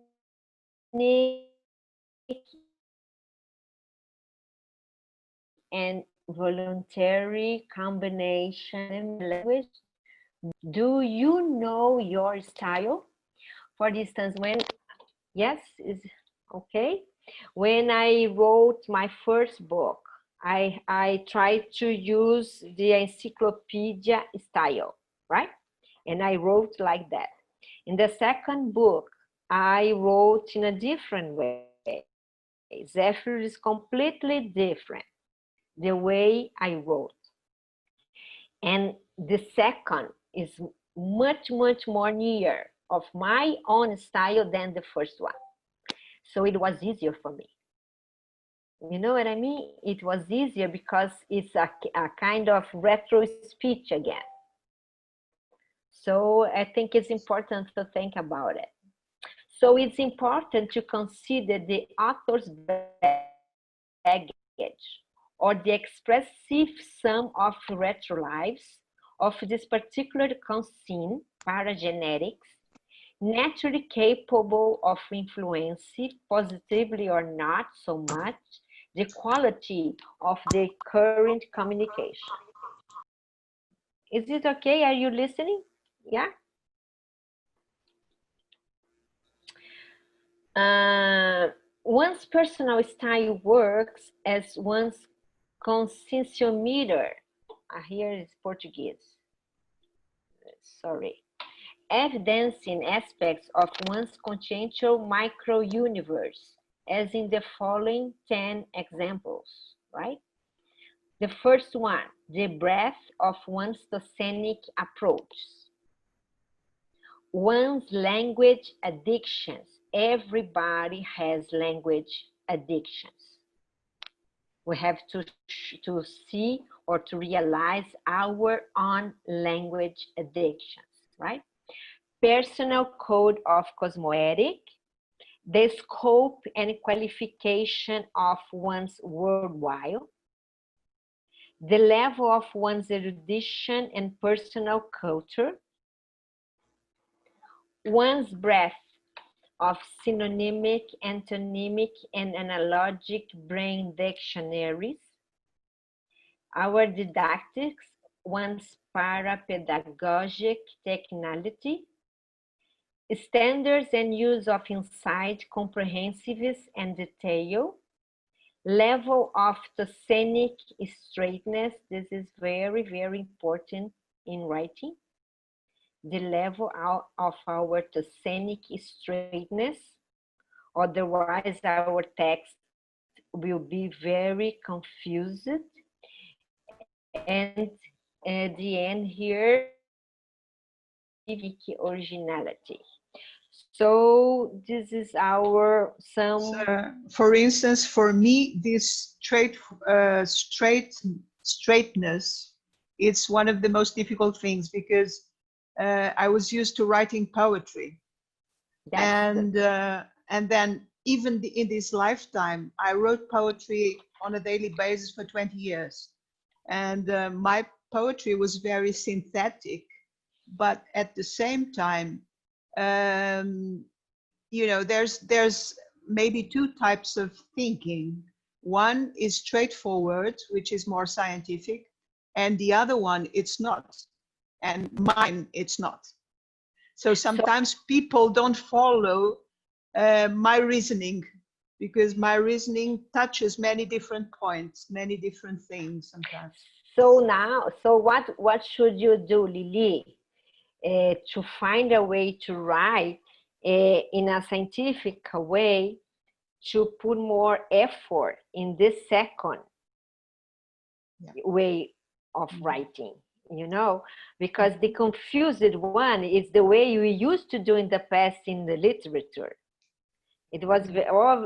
and voluntary combination in language? Do you know your style? For instance, when, yes, is okay. When I wrote my first book, I tried to use the encyclopedia style, right? And I wrote like that. In the second book, I wrote in a different way. Zephyr is completely different, the way I wrote. And the second is much, much more near of my own style than the first one. So it was easier for me. You know what I mean? It was easier because it's a kind of retro speech again. So I think it's important to think about it. So it's important to consider the author's baggage or the expressive sum of retro lives of this particular conscene, paragenetics, naturally capable of influencing, positively or not so much, the quality of the current communication. Is it okay? Are you listening? Yeah? One's personal style works as one's conscienciometer. Here is Portuguese. Sorry. Evidencing aspects of one's consciential micro-universe, as in the following 10 examples, right? The first one, the breadth of one's tocenic approach. One's language addictions. Everybody has language addictions. We have to see or to realize our own language addictions, right? Personal code of cosmoetic, the scope and qualification of one's worldwide, the level of one's erudition and personal culture, one's breadth of synonymic, antonymic, and analogic brain dictionaries, our didactics, one's parapedagogic technicality, standards and use of insight, comprehensiveness, and detail, level of tocenic straightness. This is very, very important in writing. The level of our tocenic straightness. Otherwise, our text will be very confused. And at the end here, originality. So this is our some. So, for instance, for me, this straightness, it's one of the most difficult things because I was used to writing poetry, and then even in this lifetime, I wrote poetry on a daily basis for 20 years, and my poetry was very synthetic, but at the same time, you know, there's maybe two types of thinking. One is straightforward, which is more scientific, and the other one, it's not. And mine, it's not. So sometimes people don't follow my reasoning, because my reasoning touches many different points, many different things sometimes. So now, so what should you do, Lili, to find a way to write in a scientific way, to put more effort in this second way of writing, you know, because the confused one is the way we used to do in the past in the literature. It was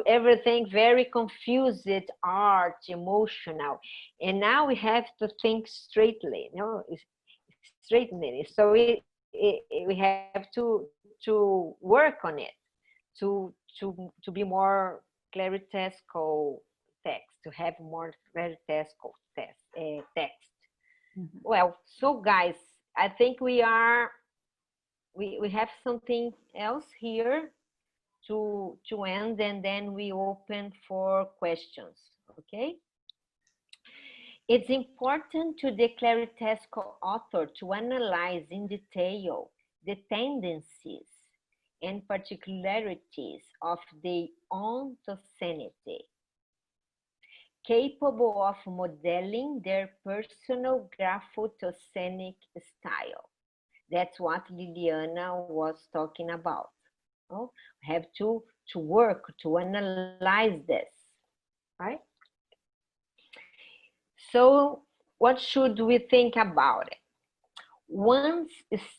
everything very confused, art, emotional, and now we have to think straightly, you know, straightening. So we have to work on it to be more claritesco text, to have more claritesco text. Well, so guys, I think we have something else here to end, and then we open for questions. Okay. It's important to the claritesco author to analyze in detail the tendencies and particularities of their own tocenity, capable of modeling their personal graphotocenic style. That's what Liliana was talking about. Oh, we have to work to analyze this, right? So what should we think about it? One's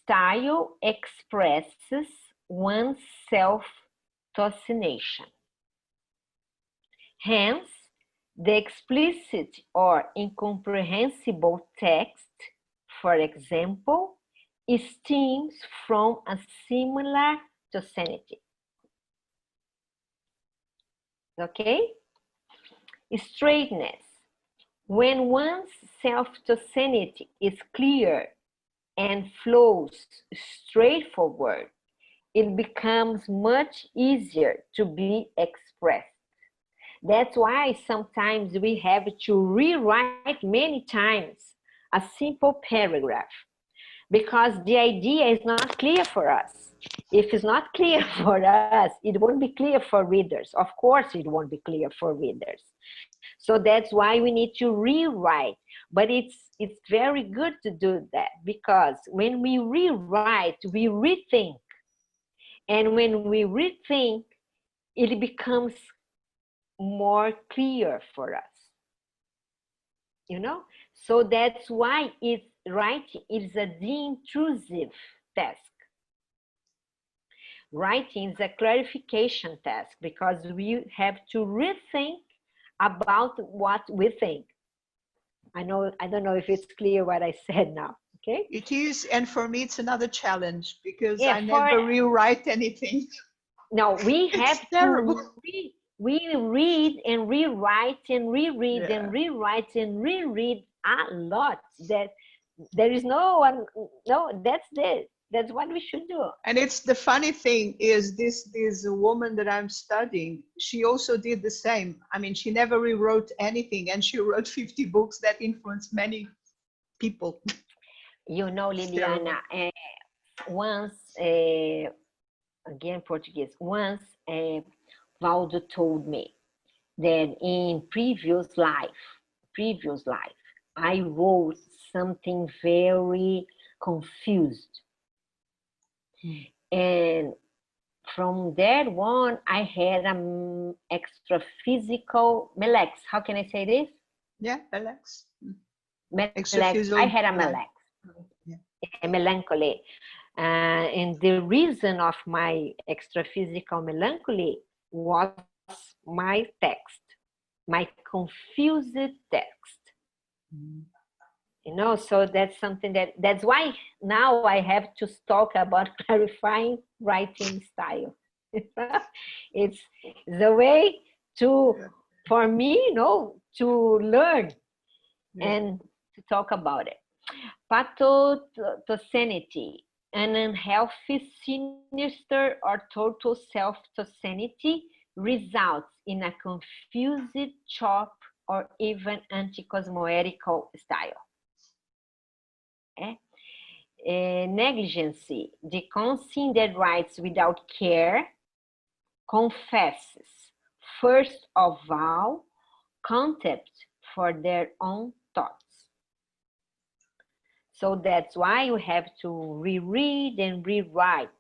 style expresses one's self-tocination. Hence, the explicit or incomprehensible text, for example, stems from a similar tocenity. Okay? Straightness. When one's self-tocenity is clear and flows straightforward, it becomes much easier to be expressed. That's why sometimes we have to rewrite many times a simple paragraph, because the idea is not clear for us. If it's not clear for us, it won't be clear for readers. Of course, it won't be clear for readers. So that's why we need to rewrite. But it's very good to do that, because when we rewrite, we rethink. And when we rethink, it becomes more clear for us. You know? So that's why writing is a de-intrusive task. Writing is a clarification task, because we have to rethink about what we think. I don't know if it's clear what I said now. Okay. It is, and for me, it's another challenge, because I never rewrite anything. No, we have terrible. We read and rewrite and reread and rewrite and reread a lot. That there is no one. No, that's what we should do. And it's the funny thing is this woman that I'm studying, she also did the same. I mean, she never rewrote anything, and she wrote 50 books that influenced many people. You know, Liliana, once, again Portuguese, once Valdo told me that in previous life, I wrote something very confused. And from that one, I had an extra physical melex. How can I say this? Yeah, Alex. Melex. I had a melex, Yeah. a melancholy. And the reason of my extra physical melancholy was my text, my confused text. You know, so that's something that's why now I have to talk about clarifying writing style. It's the way for me, you know, to learn and to talk about it. Pathotoxicity, an unhealthy, sinister, or total self-toxicity results in a confused, chop, or even anti-cosmoetical style. Negligence, the conscience that writes without care, confesses, first of all, contempt for their own thoughts. So that's why you have to reread and rewrite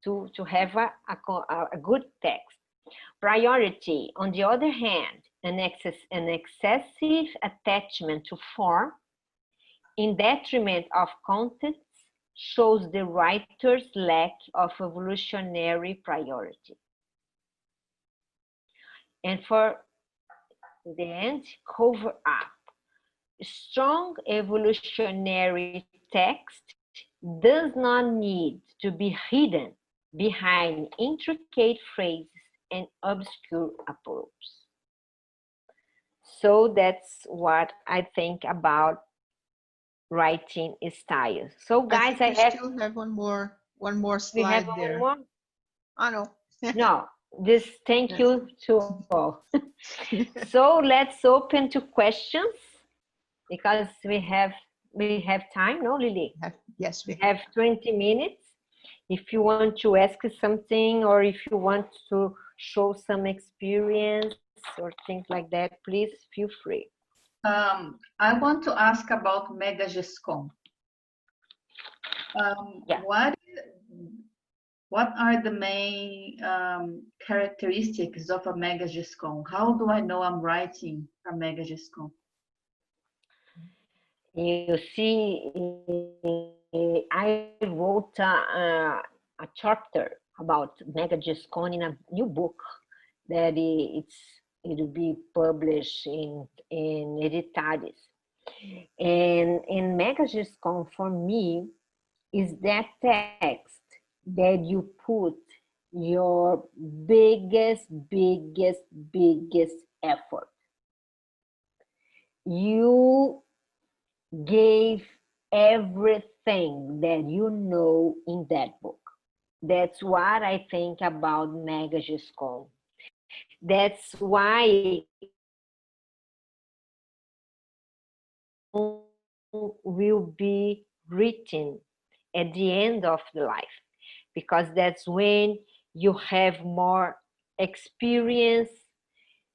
to have a good text. Priority, on the other hand, an excessive attachment to form in detriment of content shows the writer's lack of evolutionary priority. And for the end, cover up. Strong evolutionary text does not need to be hidden behind intricate phrases and obscure approaches. So that's what I think about writing style. So guys, I still have one more slide. We have there. one more? Oh no. No, this thank you to all. So let's open to questions because we have time, no, Lily? Yes, we have 20 minutes. If you want to ask something or if you want to show some experience or things like that, please feel free. I want to ask about MegaGesCon. What are the main characteristics of a MegaGesCon? How do I know I'm writing a MegaGesCon? You see, I wrote a chapter about MegaGesCon in a new book that it'll be published in Editares. And in MegaGesCon, for me, is that text that you put your biggest effort. You gave everything that you know in that book. That's what I think about MegaGesCon. That's why will be written at the end of the life, because that's when you have more experience,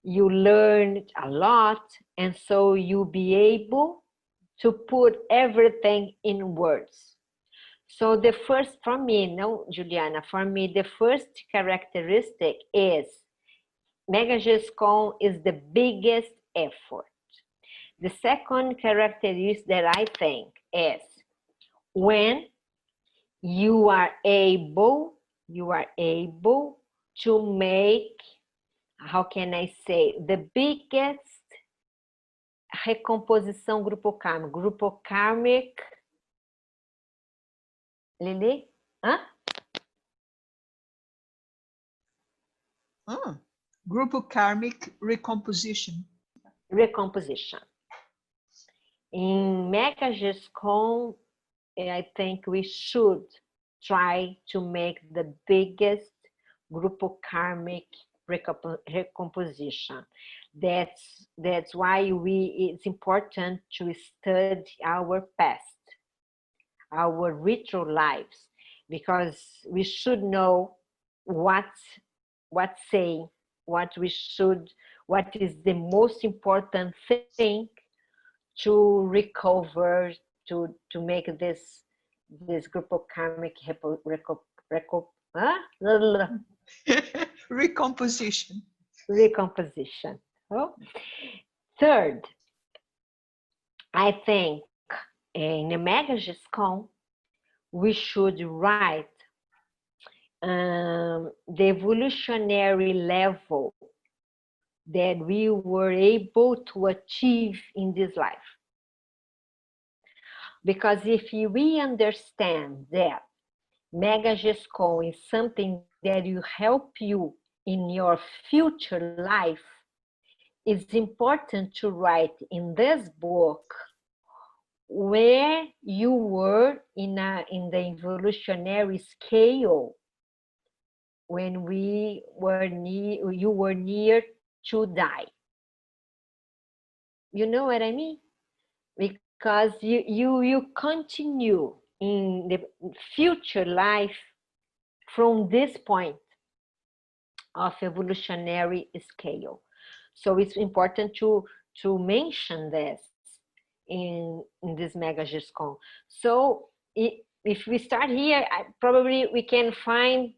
you learned a lot, and so you'll be able to put everything in words. So the first, for me, no, Juliana, for me, the first characteristic is MegaGesCon is the biggest effort. The second characteristic that I think is when you are able to make, how can I say, the biggest recomposição grupo karmic. Lili? Huh? Grupo karmic recomposition. Recomposition. In MegaGesCon, I think we should try to make the biggest grupo karmic recomposition. That's why it's important to study our past, our ritual lives, because we should know what what saying, what is the most important thing to recover, to make this glucokarmic recomposition. Recomposition. Oh. Third, I think in the MegaGESCON, we should write the evolutionary level that we were able to achieve in this life. Because if we understand that MegaGESCON is something that will help you in your future life, it's important to write in this book where you were in the evolutionary scale when you were near to die. You know what I mean? Because you continue in the future life from this point of evolutionary scale. So it's important to mention this in this MegaGESCON. So if we start here, probably we can find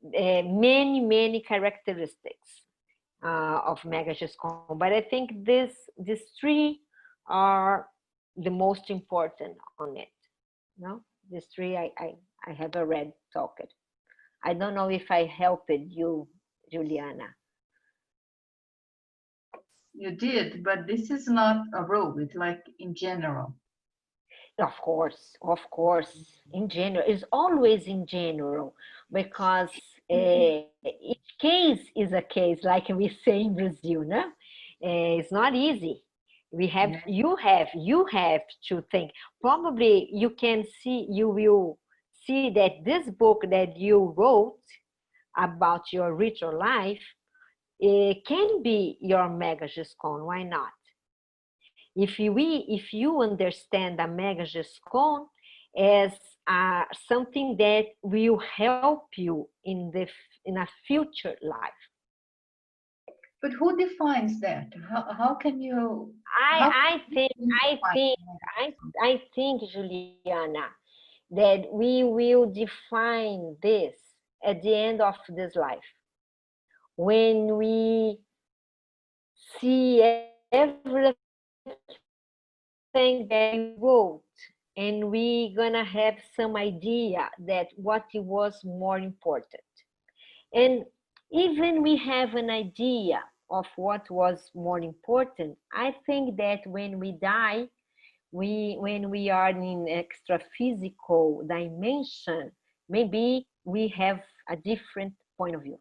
many characteristics of MegaGESCON, but I think these three are the most important on it. No, these three I have already talked. I don't know if I helped you, Juliana. You did, but this is not a rule. It's like in general. Of course, in general. It's always in general, because each case is a case, like we say in Brazil, no? It's not easy. You have to think. Probably you will see that this book that you wrote about your ritual life, it can be your MegaGESCON. Why not? If you understand a MegaGESCON as something that will help you in a future life. But who defines that? How can you? I think, Juliana, that we will define this at the end of this life, when we see everything that we wrote, and we're gonna have some idea that what was more important. And even we have an idea of what was more important, I think that when we die, when we are in extra physical dimension, maybe we have a different point of view.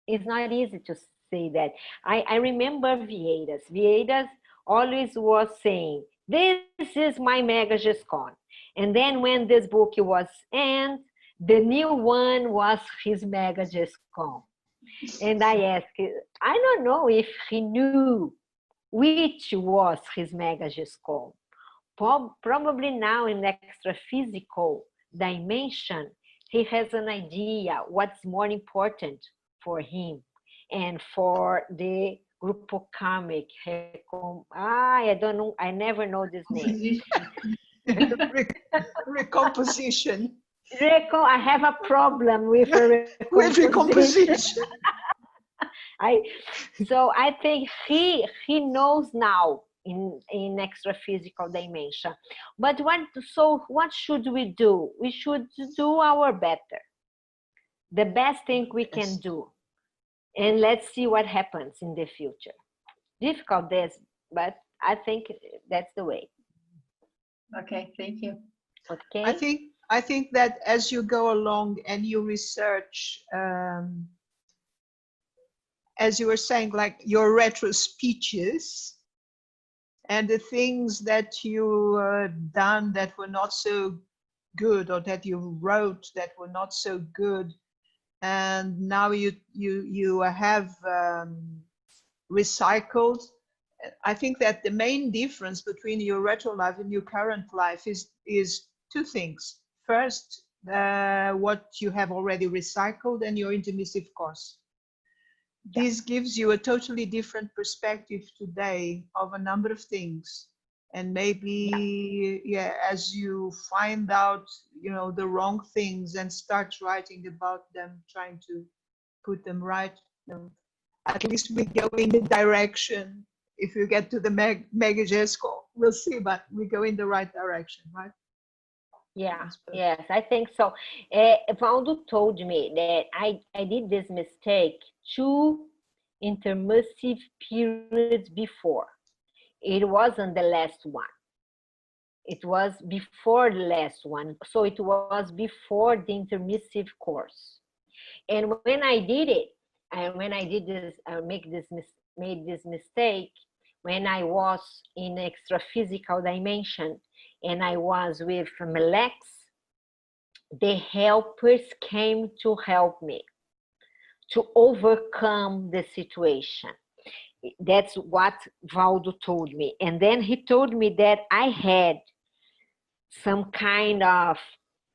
It's not easy to say that. I remember Vieiras always was saying, this is my MegaGESCON. And then when this book was end, the new one was his MegaGESCON. And I asked, I don't know if he knew which was his MegaGESCON. Probably now in extra physical dimension, he has an idea what's more important for him and for the glucokarmic. I don't know, I never know this name. Recomposition. I have a problem with recomposition. So I think he knows now in extra physical dimension. But what should we do? We should do our better, the best thing we can do, and let's see what happens in the future. Difficult this, but I think that's the way. Okay, thank you. Okay. I think that as you go along and you research, as you were saying, like your retro speeches and the things that you done that were not so good, or that you wrote that were not so good, and now you have recycled. I think that the main difference between your retro life and your current life is two things. First, what you have already recycled and your intermissive course. This gives you a totally different perspective today of a number of things. And maybe, yeah, as you find out, you know, the wrong things and start writing about them, trying to put them right, you know, at least we go in the direction. If you get to the mega GESCO, we'll see, but we go in the right direction, right? Yeah, yes, I think so. Valdo told me that I did this mistake 2 intermissive periods before. It wasn't the last one. It was before the last one. So it was before the intermissive course. And when I did it, and when I did this, made this mistake, when I was in extra physical dimension and I was with Melex, the helpers came to help me to overcome the situation. That's what Valdo told me. And then he told me that I had some kind of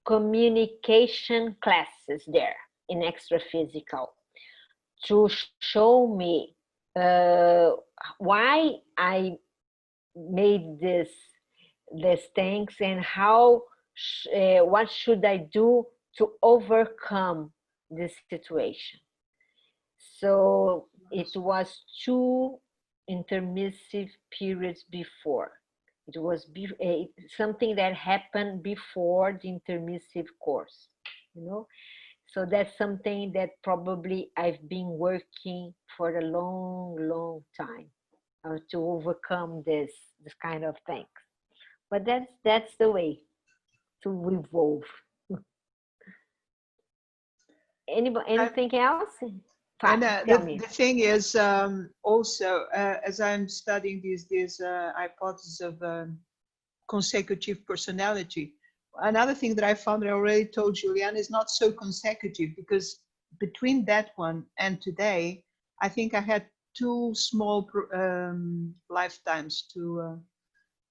communication classes there in extra physical to show me why I made these things and how what should I do to overcome this situation. So it was 2 intermissive periods before. It was something that happened before the intermissive course, you know. So that's something that probably I've been working for a long time to overcome this kind of things. But that's the way to evolve. Anything else? And the thing is, also, as I'm studying this hypothesis of consecutive personality, another thing that I found that I already told Julianne is not so consecutive, because between that one and today, I think I had 2 small lifetimes to,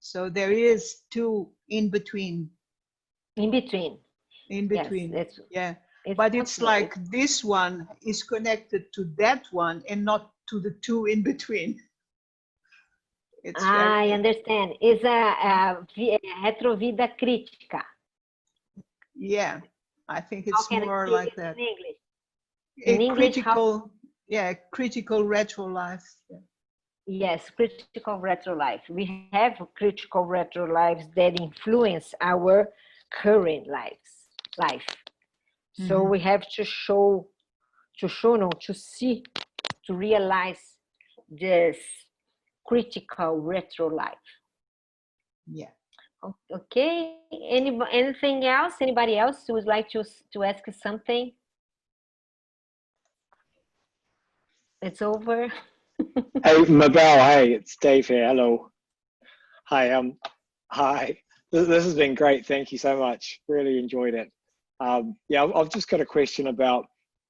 so there is 2 in between. In between. In between, yes, yeah. But it's like this one is connected to that one and not to the 2 in between. I understand. It's a retrovida crítica. Yeah, I think it's more like that. In English. In English, critical, yeah, critical retro life. Yeah. Yes, critical retro life. We have critical retro lives that influence our current life. So we have to see, to realize this critical retro life. Yeah. Okay. Anything else? Anybody else who would like to ask something? It's over. Hey, Mabel. Hey, it's Dave here. Hello. Hi. Hi. This has been great. Thank you so much. Really enjoyed it. Yeah, I've just got a question about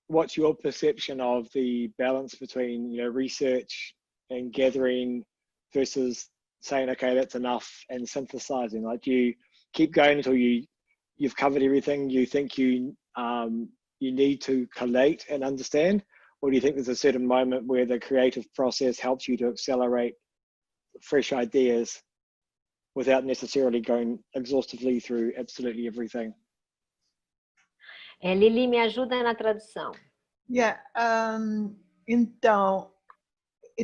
what's your perception of the balance between, you know, research and gathering versus saying, okay, that's enough, and synthesizing. Like, do you keep going until you've covered everything you think you need to collate and understand, or do you think there's a certain moment where the creative process helps you to accelerate fresh ideas without necessarily going exhaustively through absolutely everything? Lili, me ajuda na tradução. Yeah, então,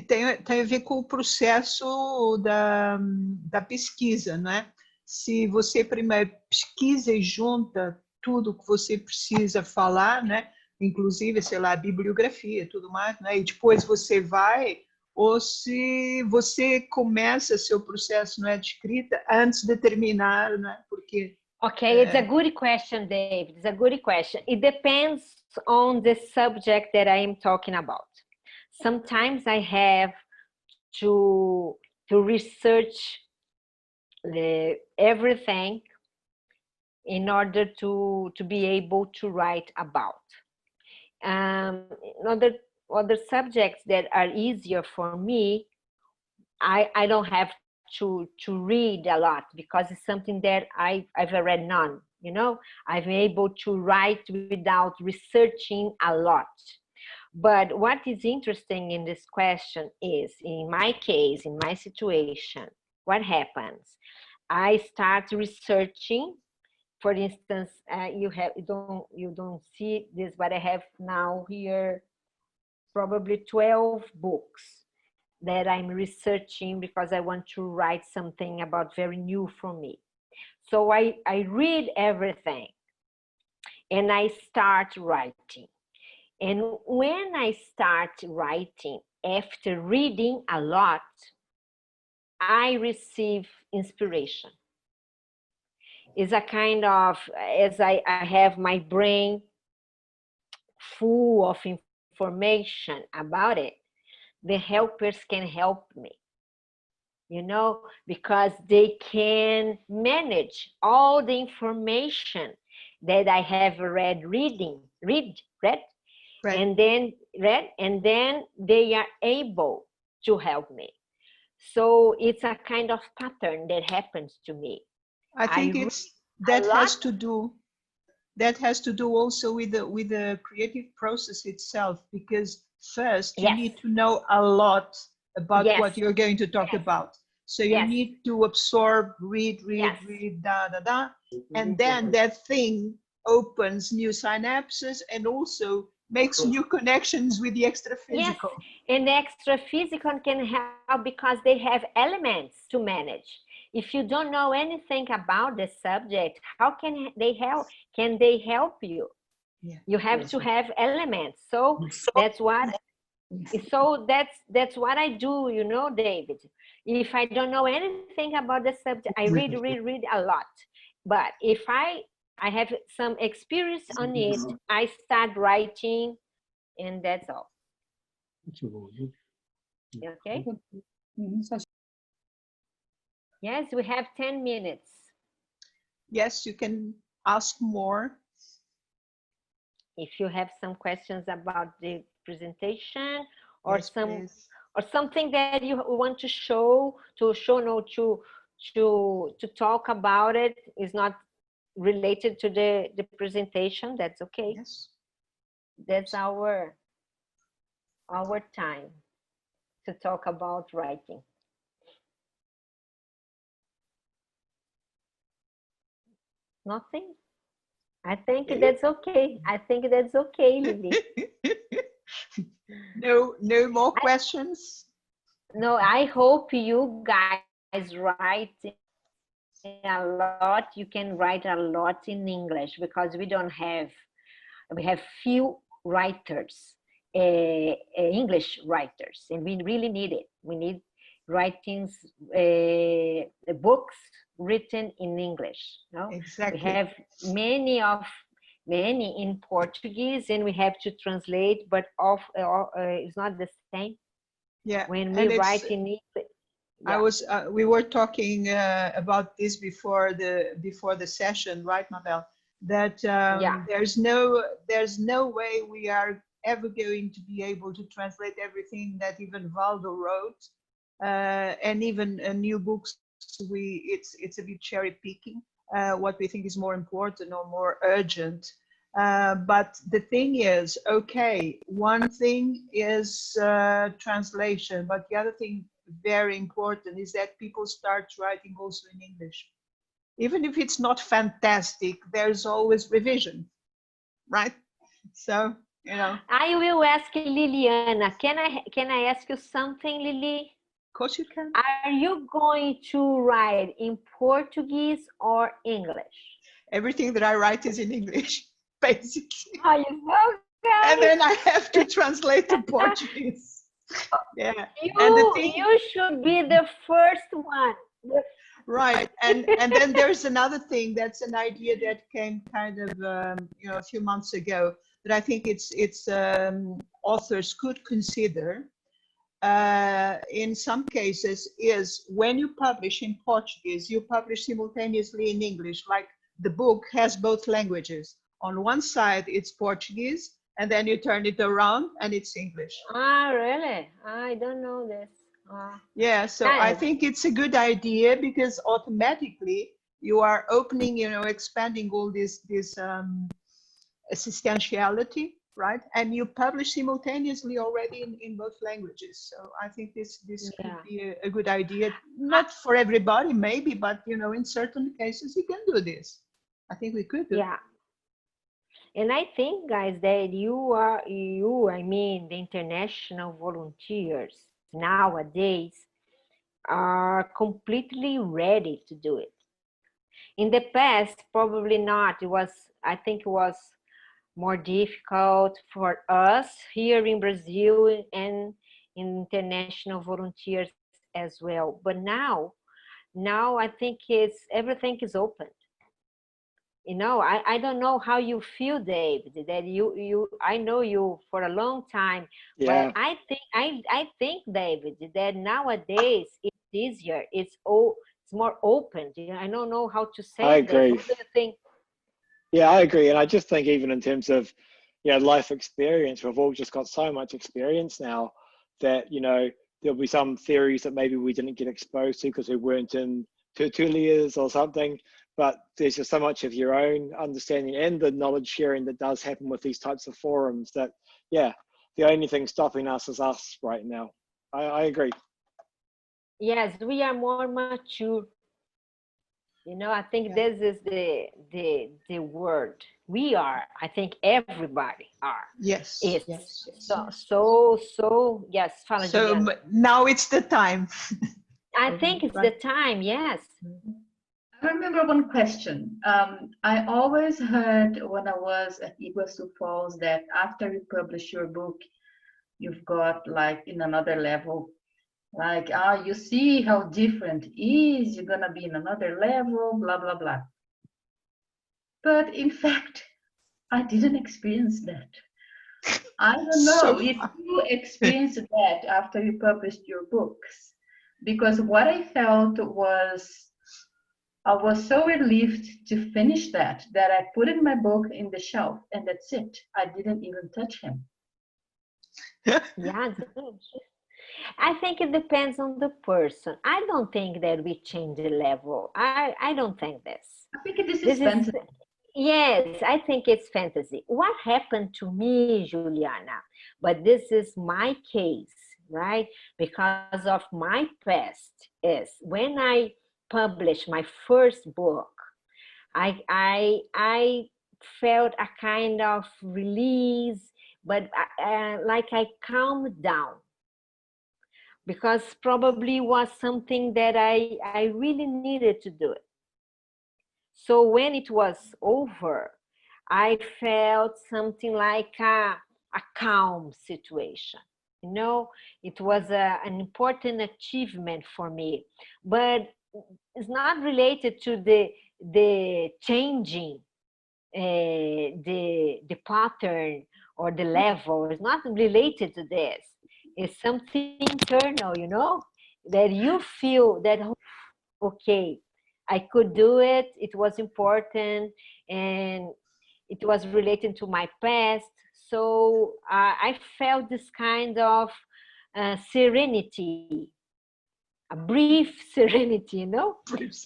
tem a ver com o processo da pesquisa, não é? Se você primeiro pesquisa e junta tudo que você precisa falar, né? Inclusive, sei lá, bibliografia, tudo mais, né? E depois você vai, ou se você começa seu processo, não é, de escrita antes de terminar, né? Porque Okay, it's a good question, Dave. It's a good question. It depends on the subject that I am talking about. Sometimes I have to research everything in order to be able to write about. Other subjects that are easier for me, I don't have to read a lot, because it's something that I've already known. You know, I'm able to write without researching a lot. But what is interesting in this question is, in my case, in my situation, what happens? I start researching. For instance, you don't see this, but I have now here probably 12 books that I'm researching because I want to write something about very new for me. So I read everything and I start writing. And when I start writing, after reading a lot, I receive inspiration. It's a kind of, as I have my brain full of information about it, the helpers can help me, you know, because they can manage all the information that I have read, and then they are able to help me. So it's a kind of pattern that happens to me. I think that has to do also with the creative process itself, because first you need to know a lot about what you're going to talk about. So you need to absorb, read, and then that thing opens new synapses and also makes new connections with the extra physical. Yes, and the extra physical can help because they have elements to manage. If you don't know anything about the subject, how can they help? Can they help you? Yeah. You have to have elements. So that's what. So that's what I do. You know, David. If I don't know anything about the subject, I read a lot. But if I have some experience on it, I start writing, and that's all. Okay. Yes, we have 10 minutes. Yes, you can ask more. If you have some questions about the presentation or something that you want to talk about it is not related to the presentation, that's okay. Yes. That's our time to talk about writing. Nothing? I think that's okay. I think that's okay, Lily. No more questions? No, I hope you guys write a lot. You can write a lot in English because we have few writers, English writers, and we really need it. We need writings, books written in English. No? Exactly. We have many in Portuguese, and we have to translate, but it's not the same. Yeah. When we write in English. Yeah. We were talking about this before the session, right, Mabel? That there's no way we are ever going to be able to translate everything that even Valdo wrote, and even new books. It's a bit cherry picking what we think is more important or more urgent. But the thing is, okay, one thing is translation, but the other thing very important is that people start writing also in English. Even if it's not fantastic, there's always revision, right? So, you know. I will ask Liliana. Can I ask you something, Lily? Of course you can. Are you going to write in Portuguese or English? Everything that I write is in English, basically. Oh, you know, guys. And then I have to translate to Portuguese. Yeah. You should be the first one. Right. And then there's another thing. That's an idea that came kind of a few months ago that I think it's authors could consider. In some cases, is when you publish in Portuguese, you publish simultaneously in English. Like the book has both languages. On one side, it's Portuguese, and then you turn it around and it's English. Ah, really? I don't know this. Yeah, so I think it's a good idea because automatically you are opening, you know, expanding all this assistentiality, right? And you publish simultaneously already in both languages. So I think this could be a good idea. Not for everybody, maybe, but you know, in certain cases you can do this. I think we could do. Yeah. And I think, guys, that I mean, the international volunteers nowadays are completely ready to do it. In the past, probably not. I think it was more difficult for us here in Brazil and international volunteers as well. But now I think everything is open. You know, I don't know how you feel, David, that I know you for a long time, but I think, David, that nowadays it's easier. It's more open. You know, I don't know how to say. I agree. What do you think? Yeah, I agree. And I just think even in terms of, you know, life experience, we've all just got so much experience now that, you know, there'll be some theories that maybe we didn't get exposed to because we weren't in tertulias or something. But there's just so much of your own understanding and the knowledge sharing that does happen with these types of forums that, yeah, the only thing stopping us is us right now. I agree. Yes, we are more mature. You know, I think this is the word. We are. I think everybody are. Yes. Yes. So yes. Fala, so Juliana. now it's the time. I think it's the time. Yes. I remember one question. I always heard when I was at Iguazu Falls that after you publish your book, you've got like in another level, like, you see how different it is, you're gonna be in another level, blah, blah, blah. But in fact, I didn't experience that. I don't know if you experienced that after you published your books, because what I felt was, I was so relieved to finish that I put in my book in the shelf and that's it. I didn't even touch him. Yeah, I think it depends on the person. I don't think that we change the level. I don't think this. I think this is fantasy. Yes, I think it's fantasy. What happened to me, Juliana, but this is my case, right? Because of my past is when I published my first book, I felt a kind of release, but like I calmed down, because probably was something that I really needed to do it. So when it was over, I felt something like a calm situation. You know, it was an important achievement for me, but it's not related to the changing the pattern or the level. It's not related to this. It's something internal, you know, that you feel that, okay, I could do it. It was important and it was related to my past. So I felt this kind of serenity, a brief serenity, you know.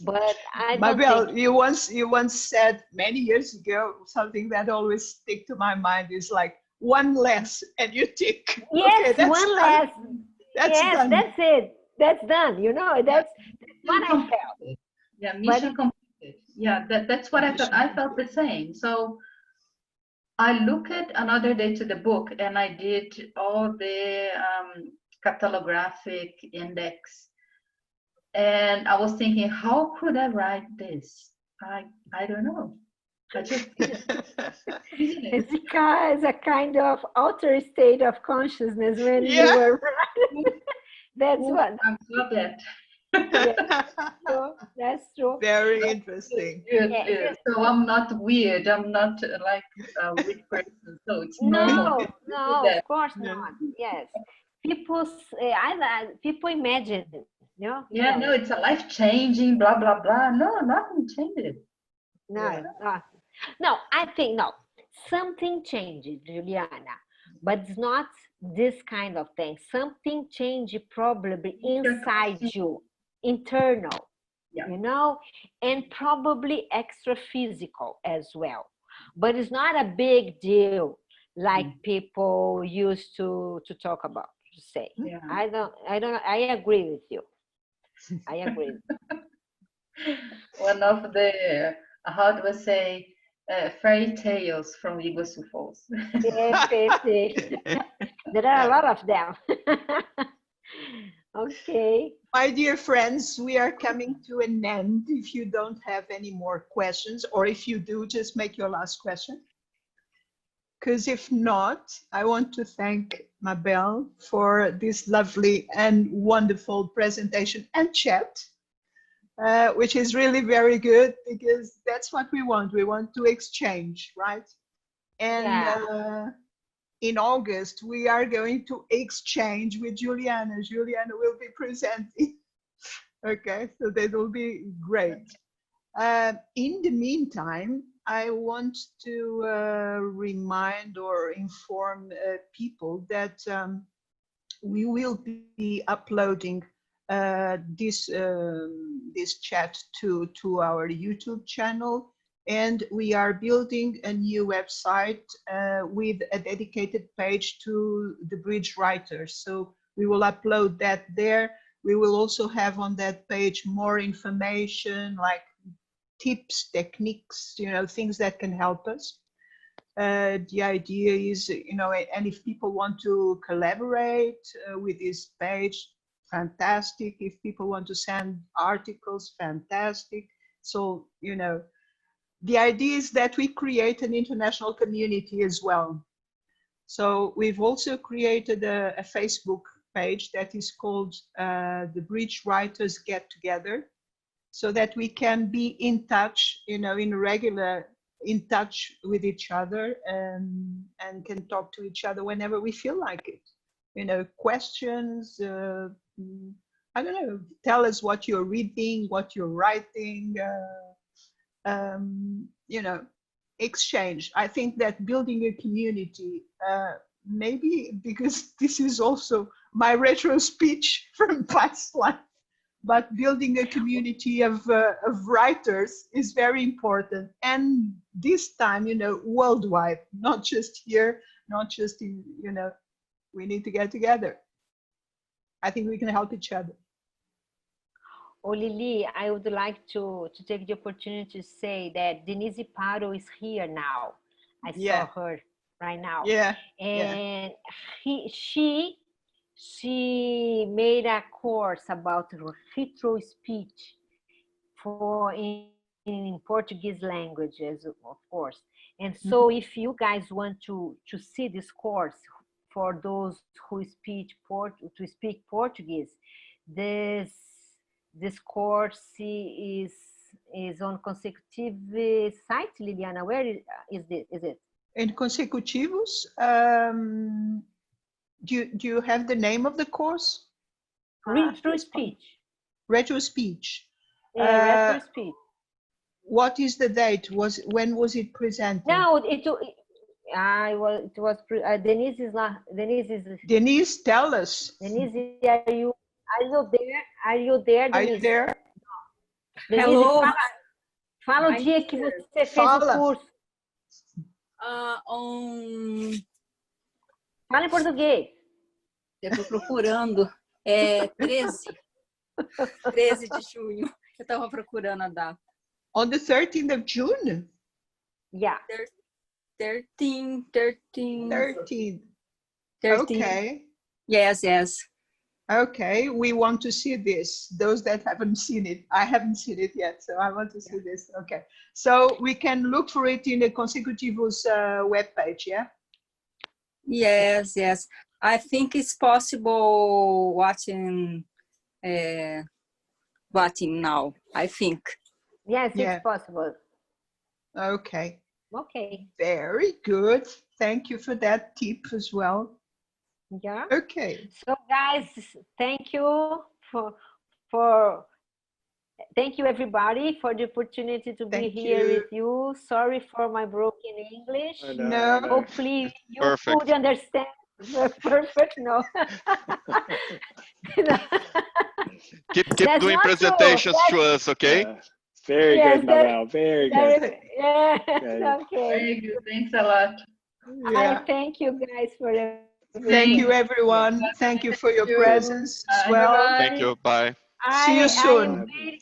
But I don't Mabel, think... you once said many years ago something that always stick to my mind is like one less and you tick. Yes, okay, that's one done. less. That's yes, done. that's it. That's done. You know, that's what I felt. Yeah, mission completed. Yeah, that's what I felt. I felt the same. So I look at another day to the book and I did all the catalographic index. And I was thinking, how could I write this? I don't know. I just did. It's because a kind of altered state of consciousness when you were writing. That's what. I'm glad that. So that's true. Very interesting. Good. So I'm not weird. I'm not like a weird person. So it's normal. No, of course not. Yes, people imagine it. You know? Yeah, no, it's a life changing. Blah blah blah. No, nothing changed. No, no. I think no. Something changes, Juliana, but it's not this kind of thing. Something changed probably inside you, internal. you know, and probably extra physical as well. But it's not a big deal like people used to talk about, to say. Yeah. I agree with you. I agree. One of the, how do I say, fairy tales from Iguazu Falls. Yes, there are a lot of them. Okay. My dear friends, we are coming to an end. If you don't have any more questions, or if you do, just make your last question. Because if not, I want to thank Mabel for this lovely and wonderful presentation and chat, which is really very good, because that's what we want. We want to exchange, right? And in August, we are going to exchange with Juliana. Juliana will be presenting. Okay, so that will be great. In the meantime, I want to remind or inform people that we will be uploading this chat to our YouTube channel, and we are building a new website with a dedicated page to the bridge writers. So we will upload that there. We will also have on that page more information, like tips, techniques, you know, things that can help us. The idea is, you know, and if people want to collaborate with this page, fantastic. If people want to send articles, fantastic. So, you know, the idea is that we create an international community as well. So we've also created a Facebook page that is called the Bridge Writers Get Together, so that we can be in touch, you know, in touch with each other, and can talk to each other whenever we feel like it. You know, questions, I don't know, tell us what you're reading, what you're writing, you know, exchange. I think that building a community, maybe because this is also my retro speech from past life, but building a community of writers is very important. And this time, you know, worldwide, not just here, not just in, you know, we need to get together. I think we can help each other. Oh, Lili, I would like to take the opportunity to say that Denise Paro is here now. I saw her right now. Yeah. And she made a course about retro speech for in Portuguese languages, of course. And so if you guys want to see this course for those who speak Portuguese, this course is on consecutive site, Liliana. Where is it? In Consecutivos, do you have the name of the course? Retro speech. Retro speech. Yeah, retro speech. What is the date? When was it presented? No, it was Denise is not. Denise, tell us. Denise, are you there? Are you there, Denise? Are you there? Denise, Hello. Fala o dia que você fez o curso. Fala em português. Eu estou procurando. É 13 de junho. Eu estava procurando a data. On the 13th of June? Yeah. 13. Okay. Yes. Okay, we want to see this. Those that haven't seen it, I haven't seen it yet, so I want to see this. Okay, so we can look for it in the Consecutivos webpage, yeah? Yes. I think it's possible watching now, I think. Yes, it's possible. Okay. Okay. Very good. Thank you for that tip as well. Yeah. Okay. So guys, thank you thank you everybody for the opportunity to be here with you. Sorry for my broken English. No. Hopefully you Perfect. could understand Perfect, no. No. Keep That's doing not true. presentations to us, okay? Yeah. Very Yes, good, Mabel. Very good. Yes, Okay. okay. Very good. Thanks a lot. Yeah. I thank you guys for everything. Thank you, everyone. Thank you for your presence as well. Thank you. Bye. See you soon. I'm waiting